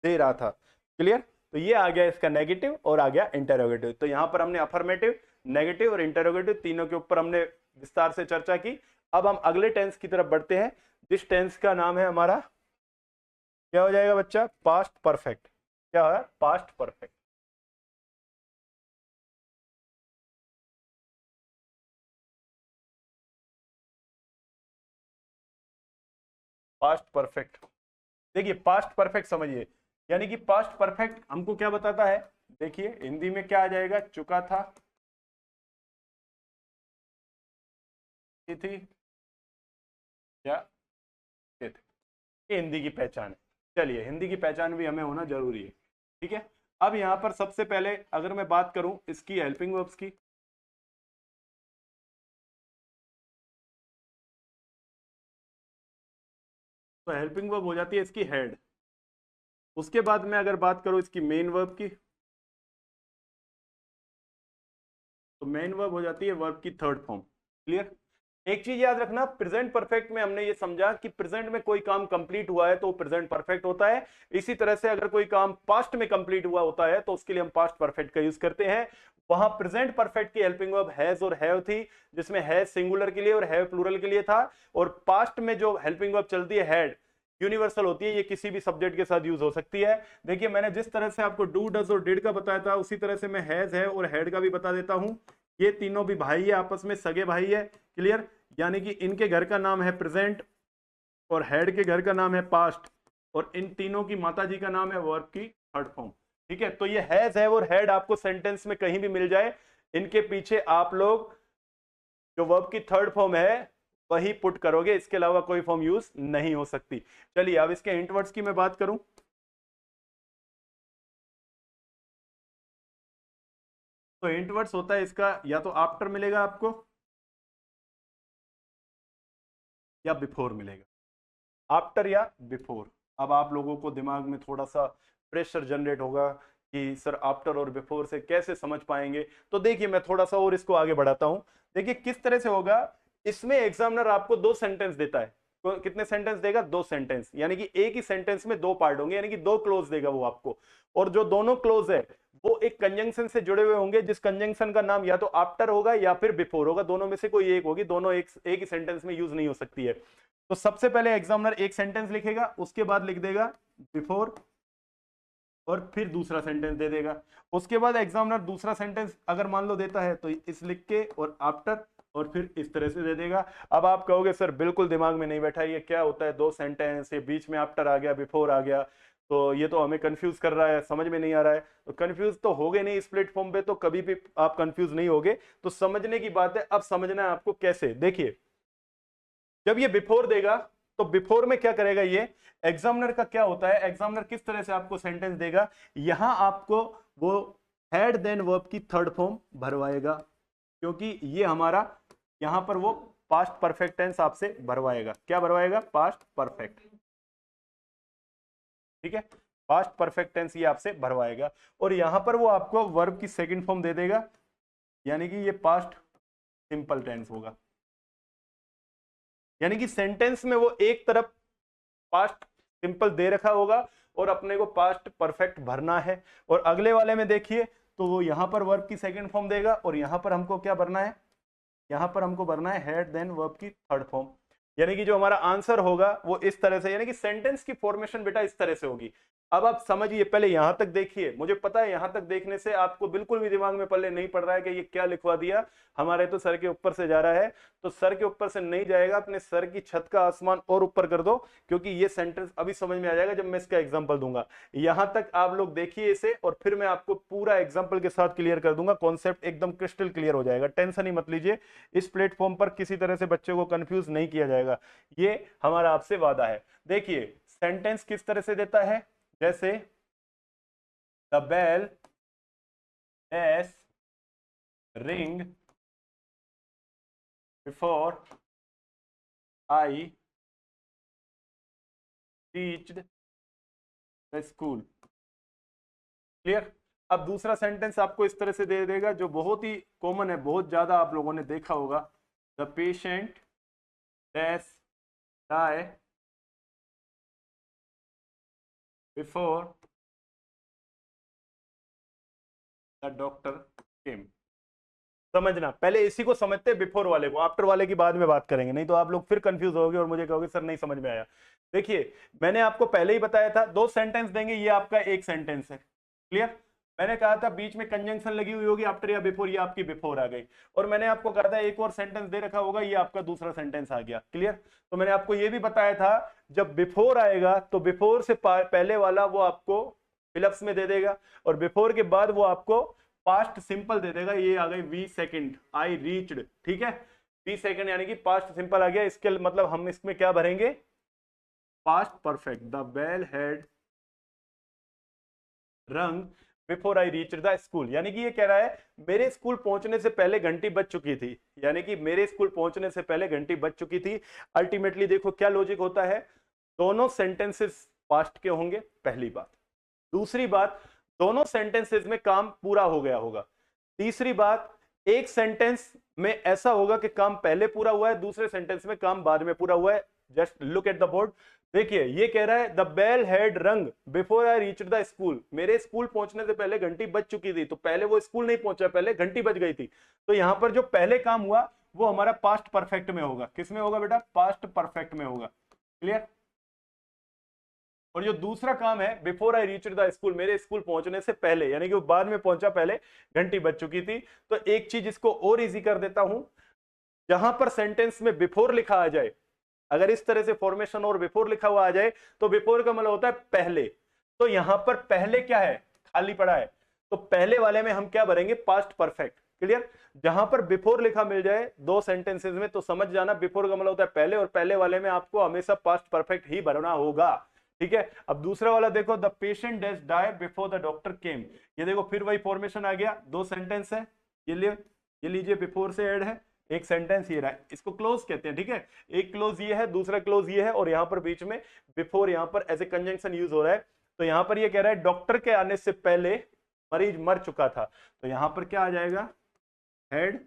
दे रहा था। क्लियर। तो ये आ गया इसका नेगेटिव और आ गया इंटरोगेटिव। तो यहां पर हमने अफर्मेटिव, नेगेटिव और इंटरोगेटिव तीनों के ऊपर हमने विस्तार से चर्चा की। अब हम अगले टेंस की तरफ बढ़ते हैं, जिस टेंस का नाम है हमारा, क्या हो जाएगा बच्चा, पास्ट परफेक्ट। क्या है, पास्ट परफेक्ट। Past perfect. देखिए पास्ट परफेक्ट समझिए, यानी कि पास्ट परफेक्ट हमको क्या बताता है। देखिए हिंदी में क्या आ जाएगा, चुका था, थी, या थे। ये हिंदी की पहचान है। चलिए हिंदी की पहचान भी हमें होना जरूरी है। ठीक है। अब यहां पर सबसे पहले अगर मैं बात करूं इसकी हेल्पिंग वर्ब्स की, तो हेल्पिंग वर्ब हो जाती है इसकी हेड। उसके बाद में अगर बात करूं इसकी मेन वर्ब की, तो मेन वर्ब हो जाती है वर्ब की थर्ड फॉर्म। क्लियर। एक चीज याद रखना, प्रेजेंट परफेक्ट में हमने ये समझा कि प्रेजेंट में कोई काम कंप्लीट हुआ है तो वो प्रेजेंट परफेक्ट होता है। इसी तरह से अगर कोई काम पास्ट में कंप्लीट हुआ होता है तो उसके लिए हम पास्ट परफेक्ट का यूज करते हैं। वहां प्रेजेंट परफेक्ट की हेल्पिंग वर्ब हैज और हैव थी, जिसमें हैज सिंगुलर के लिए और हैव प्लूरल के लिए था। और पास्ट में जो हेल्पिंग वर्ब चलती है हैड, यूनिवर्सल होती है, ये किसी भी सब्जेक्ट के साथ यूज हो सकती है। देखिए मैंने जिस तरह से आपको डू, डज और डिड का बताया था, उसी तरह से मैं हैज, है और हैड का भी बता देता हूं। ये तीनों भी भाई है, आपस में सगे भाई है। क्लियर। यानी कि इनके घर का नाम है प्रेजेंट और हेड के घर का नाम है पास्ट, और इन तीनों की माता जी का नाम है वर्ब की थर्ड फॉर्म। ठीक है। तो ये हैज, है और हेड आपको सेंटेंस में कहीं भी मिल जाए, इनके पीछे आप लोग जो वर्ब की थर्ड फॉर्म है वही पुट करोगे, इसके अलावा कोई फॉर्म यूज नहीं हो सकती। चलिए अब इसके हिंट वर्ड्स की मैं बात करूं, तो हिंट वर्ड्स होता है इसका, या तो आफ्टर मिलेगा आपको या बिफोर मिलेगा, आफ्टर या बिफोर। अब आप लोगों को दिमाग में थोड़ा सा प्रेशर जनरेट होगा कि सर आफ्टर और बिफोर से कैसे समझ पाएंगे। तो देखिए मैं थोड़ा सा और इसको आगे बढ़ाता हूं। देखिए किस तरह से होगा, इसमें एग्जामिनर आपको दो सेंटेंस देता है। तो कितने सेंटेंस देगा, दो सेंटेंस, यानी कि एक ही सेंटेंस में दो पार्ट होंगे, यानी कि दो क्लोज देगा वो आपको। और जो दोनों क्लोज है वो एक कंजंक्शन से जुड़े हुए होंगे, जिस कंजंक्शन का नाम या तो आफ्टर होगा या फिर बिफोर होगा, दोनों में से कोई एक होगी, दोनों एक ही सेंटेंस में यूज नहीं हो सकती है। तो सबसे पहले एग्जामिनर एक सेंटेंस लिखेगा, उसके बाद लिख देगा बिफोर और फिर दूसरा सेंटेंस दे देगा। उसके बाद एग्जामिनर दूसरा सेंटेंस अगर मान लो देता है तो इस लिख के और आफ्टर और फिर इस तरह से दे देगा। अब आप कहोगे सर बिल्कुल दिमाग में नहीं बैठा, ये क्या होता है, दो सेंटेंस, ये बीच में आफ्टर आ गया, बिफोर आ गया, तो ये तो हमें कंफ्यूज कर रहा है, समझ में नहीं आ रहा है। तो कंफ्यूज तो होगे नहीं, इस प्लेटफॉर्म पे तो कभी भी आप कंफ्यूज नहीं होगे। तो समझने की बात है। अब समझना है आपको कैसे, देखिए जब ये बिफोर देगा तो बिफोर में क्या करेगा, ये एग्जामिनर का क्या होता है, एग्जामिनर किस तरह से आपको सेंटेंस देगा, यहां आपको वो हैड देन वर्ब की थर्ड फॉर्म भरवाएगा, क्योंकि ये हमारा यहां पर वो पास्ट परफेक्ट टेंस आपसे भरवाएगा। क्या भरवाएगा, पास्ट परफेक्ट, ठीक है, पास्ट परफेक्ट टेंस ये आपसे भरवाएगा। और यहां पर वो आपको वर्ब की सेकंड फॉर्म दे देगा, यानी कि ये पास्ट सिंपल टेंस होगा। यानी कि सेंटेंस में वो एक तरफ पास्ट सिंपल दे रखा होगा और अपने को पास्ट परफेक्ट भरना है। और अगले वाले में देखिए तो वो यहां पर वर्ब की सेकंड फॉर्म देगा और यहां पर हमको क्या भरना है, यहां पर हमको भरना है हैड देन वर्ब की थर्ड फॉर्म। यानी कि जो हमारा आंसर होगा वो इस तरह से, यानी कि सेंटेंस की फॉर्मेशन बेटा इस तरह से होगी। अब आप समझिए, पहले यहां तक देखिए, मुझे पता है यहां तक देखने से आपको बिल्कुल भी दिमाग में पल्ले नहीं पड़ रहा है कि ये क्या लिखवा दिया, हमारे तो सर के ऊपर से जा रहा है। तो सर के ऊपर से नहीं जाएगा, अपने सर की छत का आसमान और ऊपर कर दो, क्योंकि ये सेंटेंस अभी समझ में आ जाएगा जब मैं इसका एग्जांपल दूंगा। यहां तक आप लोग देखिए इसे, और फिर मैं आपको पूरा एग्जांपल के साथ क्लियर कर दूंगा, कॉन्सेप्ट एकदम क्रिस्टल क्लियर हो जाएगा, टेंशन ही मत लीजिए। इस प्लेटफॉर्म पर किसी तरह से बच्चे को कंफ्यूज नहीं किया जाएगा, ये हमारा आपसे वादा है। देखिए सेंटेंस किस तरह से देता है, जैसे the bell s ring before I reached the school. Clear. अब दूसरा सेंटेंस आपको इस तरह से दे देगा जो बहुत ही कॉमन है, बहुत ज्यादा आप लोगों ने देखा होगा, the patient dash die before the doctor came. समझना, पहले इसी को समझते, बिफोर वाले को, आफ्टर वाले की बाद में बात करेंगे, नहीं तो आप लोग फिर कंफ्यूज होगे और मुझे कहोगे सर नहीं समझ में आया। देखिए मैंने आपको पहले ही बताया था, दो सेंटेंस देंगे, ये आपका एक सेंटेंस है। क्लियर। मैंने कहा था बीच में कंजंक्शन लगी हुई होगी आफ्टर या बिफोर, ये आपकी बिफोर आ गई। और मैंने आपको कहा था एक और सेंटेंस दे रखा होगा, ये आपका दूसरा सेंटेंस आ गया। क्लियर। तो मैंने आपको ये भी बताया था जब बिफोर आएगा तो बिफोर से पहले वाला वो आपको फिलअप्स में दे देगा, और बिफोर के बाद वो आपको पास्ट सिंपल दे देगा। ये आ गई वी सेकंड, आई रीच्ड, ठीक है, वी सेकंड यानी कि पास्ट सिंपल आ गया। इसके मतलब हम इसमें क्या भरेंगे, past perfect, the bell had rung before I reach the school. यानी कि ये कह रहा है मेरे स्कूल पहुंचने से पहले घंटी बज चुकी थी, यानी कि मेरे स्कूल पहुंचने से पहले घंटी बज चुकी थी। अल्टीमेटली देखो क्या लॉजिक होता है, दोनों सेंटेंसेस पास्ट के होंगे, पहली बात। दूसरी बात, दोनों सेंटेंसेस में काम पूरा हो गया होगा। तीसरी बात, एक सेंटेंस में ऐसा होगा कि काम पहले पूरा हुआ है, दूसरे सेंटेंस में काम बाद में पूरा हुआ है। Just look at the board. देखिए ये कह रहा है the bell had rung before I reached the school, मेरे स्कूल पहुंचने से पहले घंटी बज चुकी थी। तो पहले वो स्कूल नहीं पहुंचा, पहले घंटी बज गई थी। तो यहां पर जो पहले काम हुआ वो हमारा पास्ट परफेक्ट में होगा। किस में होगा बेटा, पास्ट परफेक्ट में होगा। क्लियर। और जो दूसरा काम है before I reach the school, मेरे स्कूल पहुंचने से पहले, यानी कि वो बाद में पहुंचा, पहले घंटी बज चुकी थी। तो एक चीज इसको और इजी कर देता हूं, जहां पर सेंटेंस में बिफोर लिखा आ जाए, अगर इस तरह से फॉर्मेशन और बिफोर लिखा हुआ आ जाए तो बिफोर का मतलब होता है पहले। तो यहां पर पहले क्या है, खाली पड़ा है, तो पहले वाले में हम क्या भरेंगे, पास्ट परफेक्ट। क्लियर। जहां पर बिफोर लिखा मिल जाए दो सेंटेंसेस में तो समझ जाना बिफोर का मतलब होता है पहले, और पहले वाले में आपको हमेशा पास्ट परफेक्ट ही भरना होगा। ठीक है। अब दूसरा वाला देखो, the patient dash die before the doctor came. ये देखो फिर वही फॉर्मेशन आ गया, दो सेंटेंस है, ये लीजिए बिफोर से ऐड है, एक सेंटेंस ये रहा है, इसको क्लोज कहते हैं। ठीक है, एक क्लोज ये है, दूसरा क्लोज ये है, और यहां पर बीच में बिफोर यहां पर एज ए कंजंक्शन यूज हो रहा है। तो यहां पर ये कह रहा है डॉक्टर के आने से पहले मरीज मर चुका था, तो यहां पर क्या आ जाएगा, हैड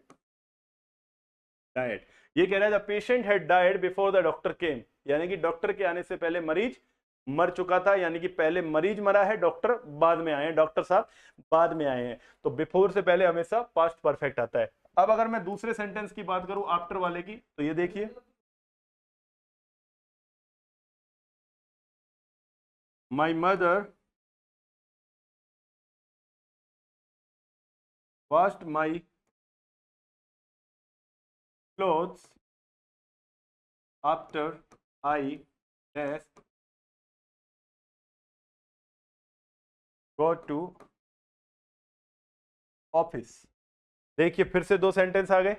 डाइड। ये कह रहा है the patient had died before the doctor केम, यानी कि डॉक्टर के आने से पहले मरीज मर चुका था, यानी कि पहले मरीज मरा है, डॉक्टर बाद में आए हैं, डॉक्टर साहब बाद में आए हैं। तो बिफोर से पहले हमेशा पास्ट परफेक्ट आता है। अब अगर मैं दूसरे सेंटेंस की बात करूं आफ्टर वाले की, तो ये देखिए, my mother washed my clothes after I dash go to office. देखिए फिर से दो सेंटेंस आ गए,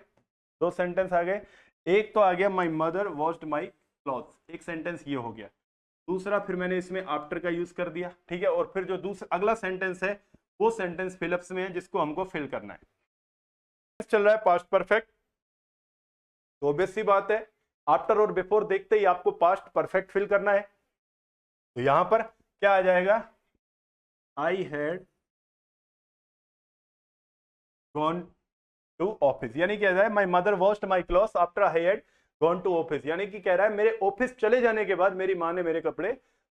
दो सेंटेंस आ गए। एक तो आ गया माई मदर वॉश्ड माई क्लॉथ्स, एक सेंटेंस ये हो गया। दूसरा फिर मैंने इसमें आफ्टर का यूज कर दिया, ठीक है। और फिर जो दूसरा अगला सेंटेंस है वो सेंटेंस फिलअप्स में है जिसको हमको फिल करना है। चल रहा है पास्ट परफेक्ट, तो ऑब्वियस सी बात है आफ्टर और बिफोर देखते ही आपको पास्ट परफेक्ट फिल करना है। तो यहां पर क्या आ जाएगा, I had gone to office, यानी क्या है, my mother washed my clothes after I had gone to office, यानी कि कह रहा है मेरे ऑफिस चले जाने के बाद मेरी माँ ने मेरे कपड़े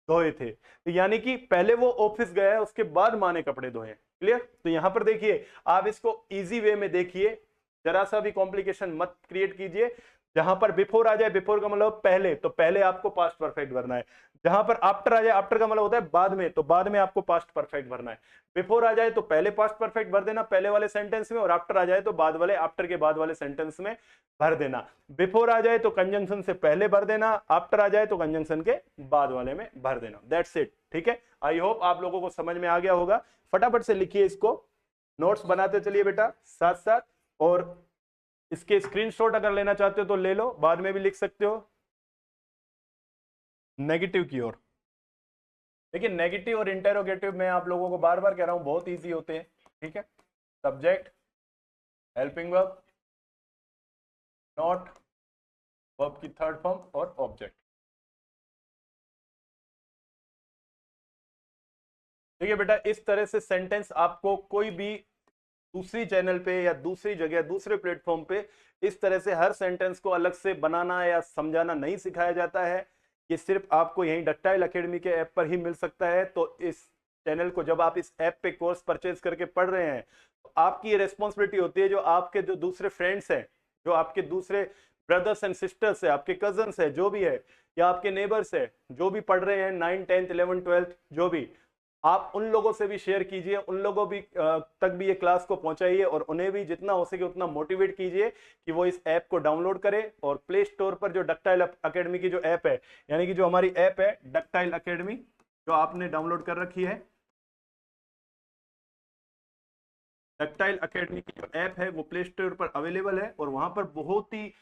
धोए थे। तो यानी कि पहले वो ऑफिस गया है, उसके बाद माँ ने कपड़े धोए। क्लियर। तो यहां पर देखिए आप इसको इजी वे में देखिए, जरा सा भी कॉम्प्लिकेशन मत क्रिएट कीजिए। जहां पर बिफोर आ जाए, बिफोर का मतलब पहले, तो पहले आपको पास्ट परफेक्ट भरना है। जहां पर आफ्टर आ जाए, आफ्टर का मतलब होता है बाद में, तो बाद में आपको पास्ट परफेक्ट भरना है। बिफोर आ जाए तो पहले पास्ट परफेक्ट भर देना पहले वाले सेंटेंस में, और आफ्टर आ जाए तो बाद वाले, आफ्टर के बाद वाले सेंटेंस में भर देना। बिफोर आ जाए तो कंजंक्शन से पहले भर देना, आफ्टर आ जाए तो कंजंक्शन के बाद वाले में भर देना। दैट्स इट, ठीक है। आई होप आप लोगों को समझ में आ गया होगा। फटाफट से लिखिए इसको, नोट्स बनाते चलिए बेटा साथ साथ, और इसके स्क्रीनशॉट अगर लेना चाहते हो तो ले लो, बाद में भी लिख सकते हो। नेगेटिव की ओर देखिए, नेगेटिव और इंटेरोगेटिव मैं आप लोगों को बार बार कह रहा हूं बहुत इजी होते हैं, ठीक है। Subject, helping verb, not, verb की थर्ड फॉर्म और ऑब्जेक्ट। देखिए बेटा इस तरह से सेंटेंस आपको कोई भी दूसरी चैनल पे या दूसरी जगह दूसरे प्लेटफॉर्म पे इस तरह से हर सेंटेंस को अलग से बनाना या समझाना नहीं सिखाया जाता है। ये सिर्फ आपको यहीं डक्टाइल एकेडमी के ऐप पर ही मिल सकता है। तो इस चैनल को जब आप इस ऐप पे कोर्स परचेज करके पढ़ रहे हैं तो आपकी ये रिस्पॉन्सिबिलिटी होती है, जो आपके जो दूसरे फ्रेंड्स हैं, जो आपके दूसरे ब्रदर्स एंड सिस्टर्स है, आपके कजन्स है, जो भी है, या आपके नेबर्स है, जो भी पढ़ रहे हैं 9, 10, 11, 12, जो भी, आप उन लोगों से भी शेयर कीजिए, उन लोगों भी तक भी ये क्लास को पहुंचाइए, और उन्हें भी जितना हो सके उतना मोटिवेट कीजिए कि वो इस ऐप को डाउनलोड करें। और प्ले स्टोर पर जो डक्टाइल एकेडमी की जो ऐप है, यानी कि जो हमारी ऐप है डक्टाइल एकेडमी, जो आपने डाउनलोड कर रखी है, डक्टाइल एकेडमी की जो ऐप है वो प्ले स्टोर पर अवेलेबल है, और वहां पर बहुत ही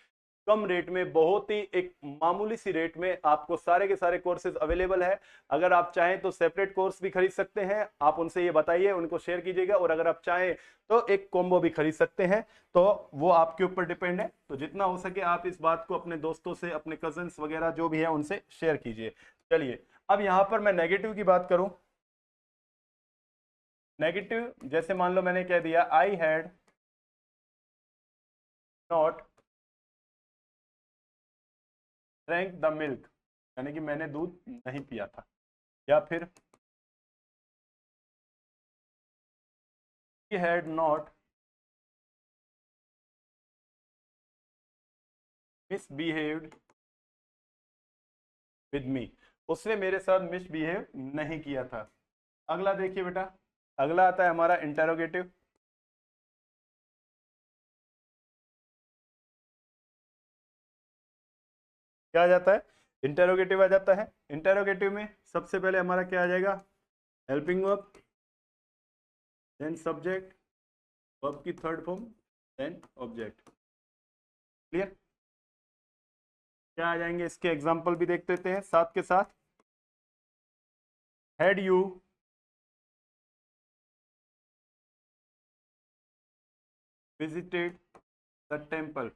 कम रेट में, बहुत ही एक मामूली सी रेट में आपको सारे के सारे कोर्सेज अवेलेबल है। अगर आप चाहें तो सेपरेट कोर्स भी खरीद सकते हैं, आप उनसे ये बताइए, उनको शेयर कीजिएगा, और अगर आप चाहें तो एक कॉम्बो भी खरीद सकते हैं, तो वो आपके ऊपर डिपेंड है। तो जितना हो सके आप इस बात को अपने दोस्तों से, अपने कजन्स वगैरह जो भी है उनसे शेयर कीजिए। चलिए अब यहां पर मैं नेगेटिव की बात करूं। नेगेटिव जैसे मान लो मैंने कह दिया I had not drank the milk, यानी कि मैंने दूध नहीं पिया था। या फिर he had not misbehaved with me, उसने मेरे साथ मिसबिहेव नहीं किया था। अगला देखिए बेटा, अगला आता है हमारा इंटेरोगेटिव। क्या आ जाता है, इंटेरोगेटिव आ जाता है। इंटेरोगेटिव में सबसे पहले हमारा क्या आ जाएगा, helping verb, then subject, verb की third form, then object. Clear. क्या आ जाएंगे इसके एग्जांपल भी देख लेते हैं साथ के साथ। Had you visited the temple,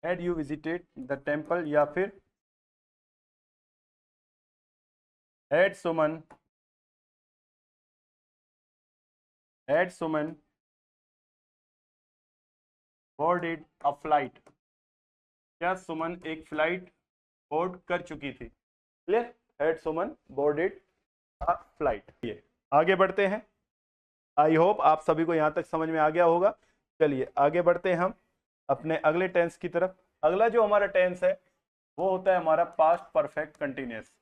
had you visited the temple, या फिर had Suman, had Suman boarded a flight, क्या सुमन एक फ्लाइट बोर्ड कर चुकी थी। Clear. Had Suman boarded a flight. ये आगे बढ़ते हैं, आई होप आप सभी को यहां तक समझ में आ गया होगा। चलिए आगे बढ़ते हैं हम अपने अगले टेंस की तरफ। अगला जो हमारा टेंस है वो होता है हमारा past perfect continuous.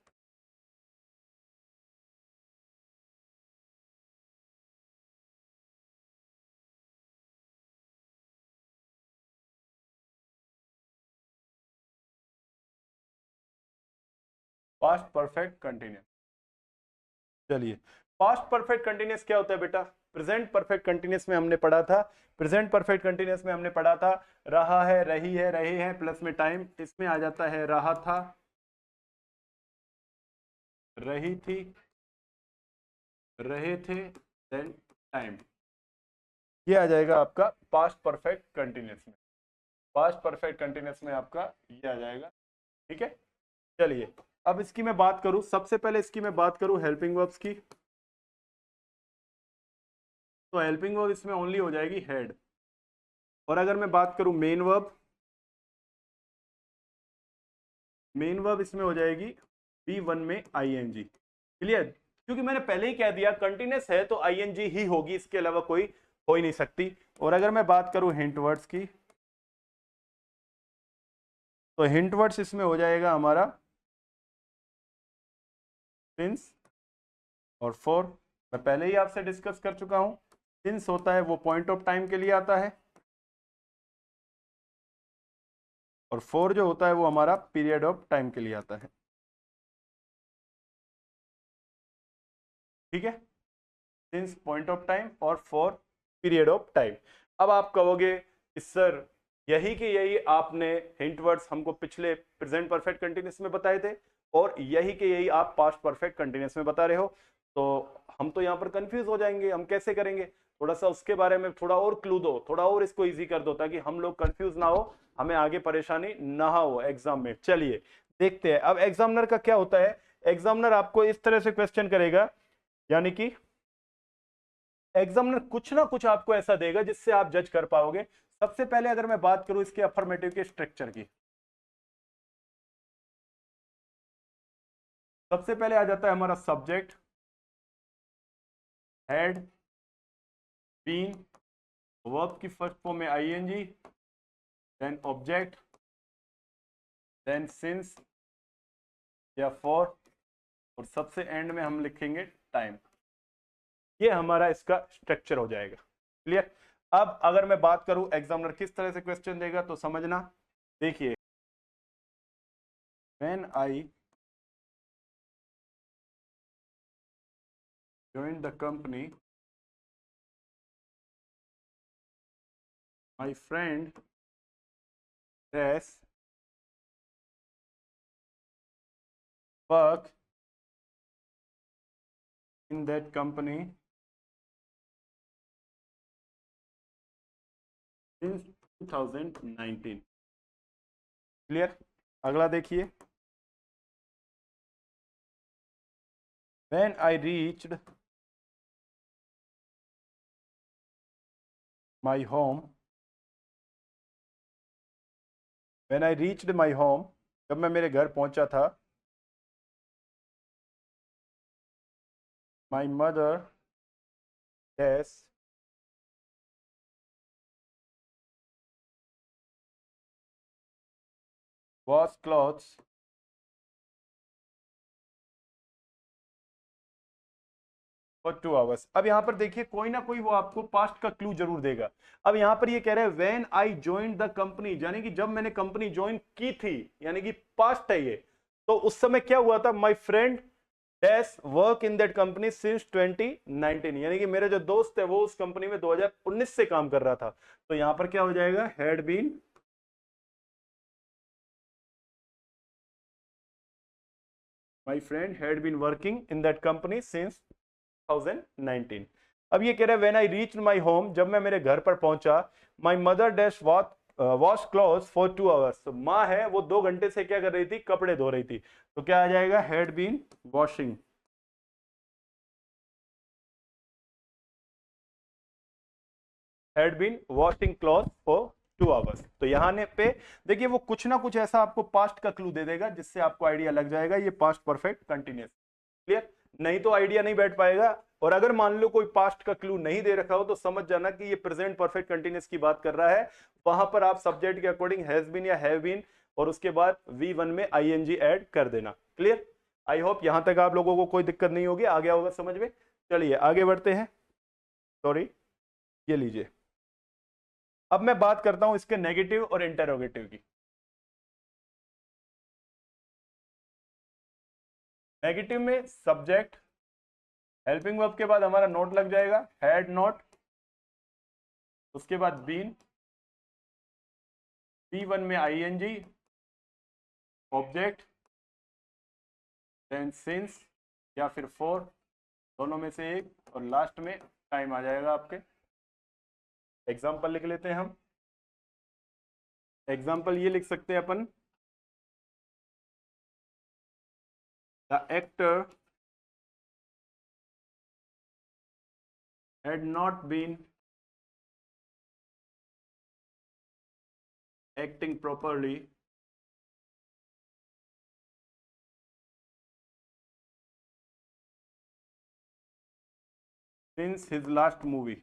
Past perfect continuous. चलिए, पास्ट परफेक्ट कंटिन्यूस क्या होता है बेटा? प्रेजेंट परफेक्ट कंटिन्यूस में हमने पढ़ा था, प्रेजेंट परफेक्ट कंटिन्यूस में हमने पढ़ा था रहा है, रही है, रहे हैं प्लस में टाइम, इसमें आ जाता है रहा था, रही थी, रहे थे, देन टाइम। ये आ जाएगा आपका पास्ट परफेक्ट कंटिन्यूस में, पास्ट परफेक्ट कंटिन्यूस में आपका ये आ जाएगा। ठीक है, चलिए अब इसकी मैं बात करूं, सबसे पहले इसकी मैं बात करूं हेल्पिंग वर्ब्स की, तो हेल्पिंग वर्ब इसमें ओनली हो जाएगी हेड। और अगर मैं बात करूं मेन वर्ब, मेन वर्ब इसमें हो जाएगी V1 में ing। क्लियर? क्योंकि मैंने पहले ही कह दिया कंटिन्यूस है तो ing ही होगी, इसके अलावा कोई हो ही नहीं सकती। और अगर मैं बात करूं हिंट वर्ड्स की, तो हिंट वर्ड्स इसमें हो जाएगा हमारा सिंस और फॉर। मैं पहले ही आपसे डिस्कस कर चुका हूं, सिंस होता है वो पॉइंट ऑफ टाइम के लिए आता है, और फॉर जो होता है वो हमारा पीरियड ऑफ टाइम के लिए आता है। ठीक है, सिंस पॉइंट ऑफ टाइम और फॉर पीरियड ऑफ टाइम। अब आप कहोगे सर यही के यही आपने हिंट वर्ड्स हमको पिछले प्रेजेंट परफेक्ट कंटिन्यूस में बताए थे और यही के यही आप पास्ट परफेक्ट कंटिन्यूस में बता रहे हो, तो हम तो यहाँ पर कंफ्यूज हो जाएंगे, हम कैसे करेंगे? थोड़ा सा उसके बारे में थोड़ा और क्लू दो, थोड़ा और इसको इजी कर दो ताकि हम लोग कंफ्यूज ना हो, हमें आगे परेशानी ना हो एग्जाम में। चलिए देखते हैं अब एग्जामिनर का क्या होता है। एग्जामिनर आपको इस तरह से क्वेश्चन करेगा, यानी कि एग्जामिनर कुछ ना कुछ आपको ऐसा देगा जिससे आप जज कर पाओगे। सबसे पहले अगर मैं बात करूं इसके अफर्मेटिव के स्ट्रक्चर की, सबसे पहले आ जाता है हमारा सब्जेक्ट, हेड, बीन, वर्ब की फर्स्ट फॉर्म में ING, then object, then since या फॉर, और सबसे एंड में हम लिखेंगे टाइम। ये हमारा इसका स्ट्रक्चर हो जाएगा। क्लियर? अब अगर मैं बात करूं एग्जामिनर किस तरह से क्वेश्चन देगा तो समझना, देखिए when I joined the company, my friend has worked in that company since 2019। Clear? अगला देखिए, when I reached my home, when I reached my home, जब मैं मेरे घर पहुंचा था, my mother has washed clothes for 2 hours. अब यहां पर देखिए कोई ना कोई वो आपको पास्ट का क्लू जरूर देगा। अब यहां पर ये कह रहा है when I joined the company, यानी कि जब मैंने कंपनी ज्वाइन की थी, यानी कि पास्ट है ये, तो उस समय क्या हुआ था? My friend dash work in that company since 2019, यानी कि मेरे जो दोस्त है वो उस कंपनी में 2019 से काम कर रहा था। तो यहां पर क्या हो जाएगा? Had been my friend had been working in that company since 2019। अब ये कह रहा है when I reached my home, जब मैं मेरे घर पर पहुंचा, my mother dash wash clothes for 2 hours, तो माँ है वो 2 घंटे से क्या कर रही थी? कपड़े धो रही थी। तो क्या आ जाएगा? Had been washing, had been washing cloth for 2 hours. तो यहाँ पे देखिए वो कुछ ना कुछ ऐसा आपको पास्ट का क्लू दे देगा जिससे आपको आइडिया लग जाएगा ये पास्ट परफेक्ट कंटिन्यूस। क्लियर? नहीं तो आइडिया नहीं बैठ पाएगा। और अगर मान लो कोई पास्ट का क्लू नहीं दे रखा हो तो समझ जाना कि ये प्रेजेंट परफेक्ट कंटिन्यूस की बात कर रहा है। वहां पर आप सब्जेक्ट के अकॉर्डिंग हैज बीन या हैव बीन और उसके बाद V1 में ing ऐड कर देना। क्लियर? आई होप यहां तक आप लोगों को कोई दिक्कत नहीं होगी, आ गया होगा समझ में। चलिए आगे बढ़ते हैं। सॉरी, ये लीजिए। अब मैं बात करता हूं इसके नेगेटिव और इंटरोगेटिव की। नेगेटिव में सब्जेक्ट, हेल्पिंग वर्ब के बाद हमारा नोट लग जाएगा, हैड नॉट, उसके बाद बीन, P1 में ing, ऑब्जेक्ट, देन सिंस या फिर फॉर, दोनों में से एक, और लास्ट में टाइम आ जाएगा आपके। एग्जाम्पल लिख लेते हैं हम। एग्जाम्पल ये लिख सकते हैं अपन, the actor had not been acting properly since his last movie।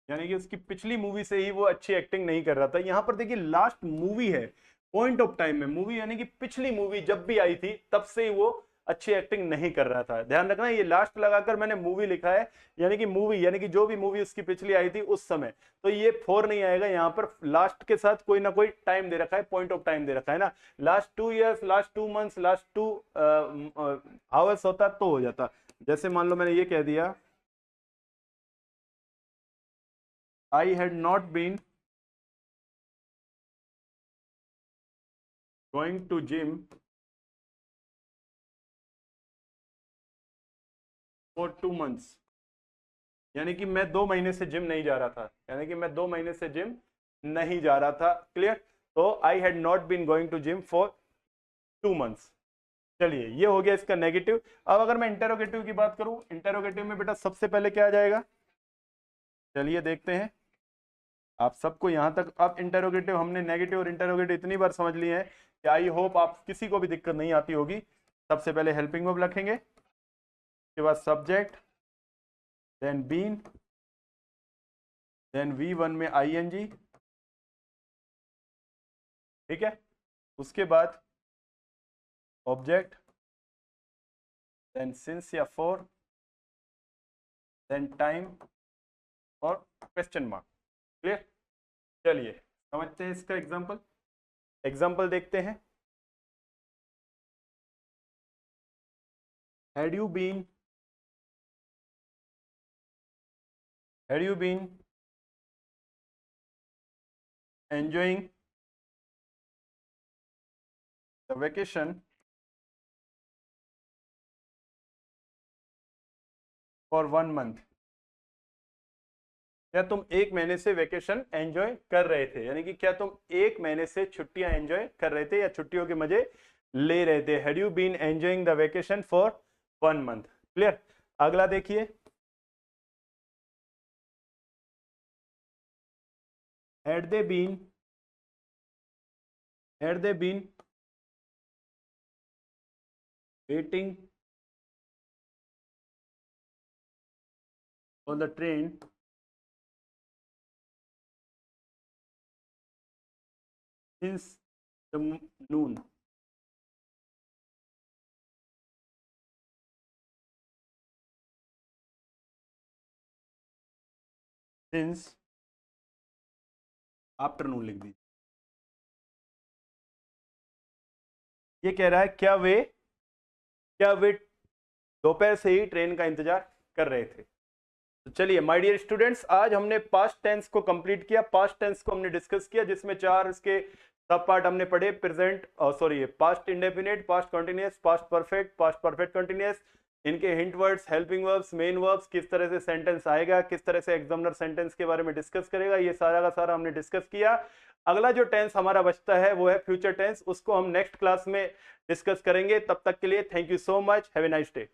यानी कि उसकी पिछली मूवी से ही वो अच्छी एक्टिंग नहीं कर रहा था। यहां पर देखिए लास्ट मूवी है, पॉइंट ऑफ टाइम में मूवी, यानी कि पिछली मूवी जब भी आई थी तब से ही वो अच्छी एक्टिंग नहीं कर रहा था। ध्यान रखना, ये लास्ट लगाकर मैंने मूवी लिखा है, यानी कि मूवी, यानी कि जो भी मूवी उसकी पिछली आई थी उस समय, तो ये फॉर नहीं आएगा। यहाँ पर लास्ट के साथ कोई ना कोई टाइम दे रखा है, पॉइंट ऑफ टाइम दे रखा है ना। Last 2 years, last 2 months, last 2 hours होता तो हो जाता। जैसे मान लो मैंने ये कह दिया, I had not been going to gym for 2 months। यानी कि मैं 2 महीने से जिम नहीं जा रहा था, यानी कि मैं 2 महीने से जिम नहीं जा रहा था। क्लियर? तो I had not been going to gym for 2 months। चलिए, ये हो गया इसका नेगेटिव। अब अगर मैं इंटेरोगेटिव की बात करूं, इंटेरोगेटिव में बेटा सबसे पहले क्या आ जाएगा, चलिए देखते हैं। आप सबको यहां तक अब इंटेरोगेटिव, हमने नेगेटिव और इंटेरोगेटिव इतनी बार समझ लिए हैं कि आई होप आप किसी को भी दिक्कत नहीं आती होगी। सबसे पहले हेल्पिंग वर्ब रखेंगे, उसके बाद subject, then been, then V1 में ing, ठीक है, उसके बाद ऑब्जेक्ट, देन सिंस या फॉर, देन टाइम और क्वेश्चन मार्क। क्लियर? चलिए समझते हैं इसका एग्जांपल। एग्जांपल देखते हैं। Had you been enjoying the vacation for 1 month। क्या तुम 1 महीने से वेकेशन एंजॉय कर रहे थे, यानी कि क्या तुम 1 महीने से छुट्टियां एंजॉय कर रहे थे या छुट्टियों के मजे ले रहे थे। Had you been enjoying the vacation for 1 month. Clear? अगला देखिए, had they been waiting on the train since the noon। Since afternoon लिख दीजिए। ये कह रहा है क्या वे दोपहर से ही ट्रेन का इंतजार कर रहे थे। तो चलिए माय डियर स्टूडेंट्स, आज हमने पास्ट टेंस को कंप्लीट किया। पास्ट टेंस को हमने डिस्कस किया, जिसमें 4 इसके सब पार्ट हमने पढ़े। Present, sorry, past indefinite, past continuous, past perfect, past perfect continuous, इनके hint words, helping verbs, main verbs, किस तरह से सेंटेंस आएगा, किस तरह से एग्जामिनर सेंटेंस के बारे में डिस्कस करेगा, ये सारा का सारा हमने डिस्कस किया। अगला जो टेंस हमारा बचता है वो है फ्यूचर टेंस, उसको हम नेक्स्ट क्लास में डिस्कस करेंगे। तब तक के लिए thank you so much, have a nice day.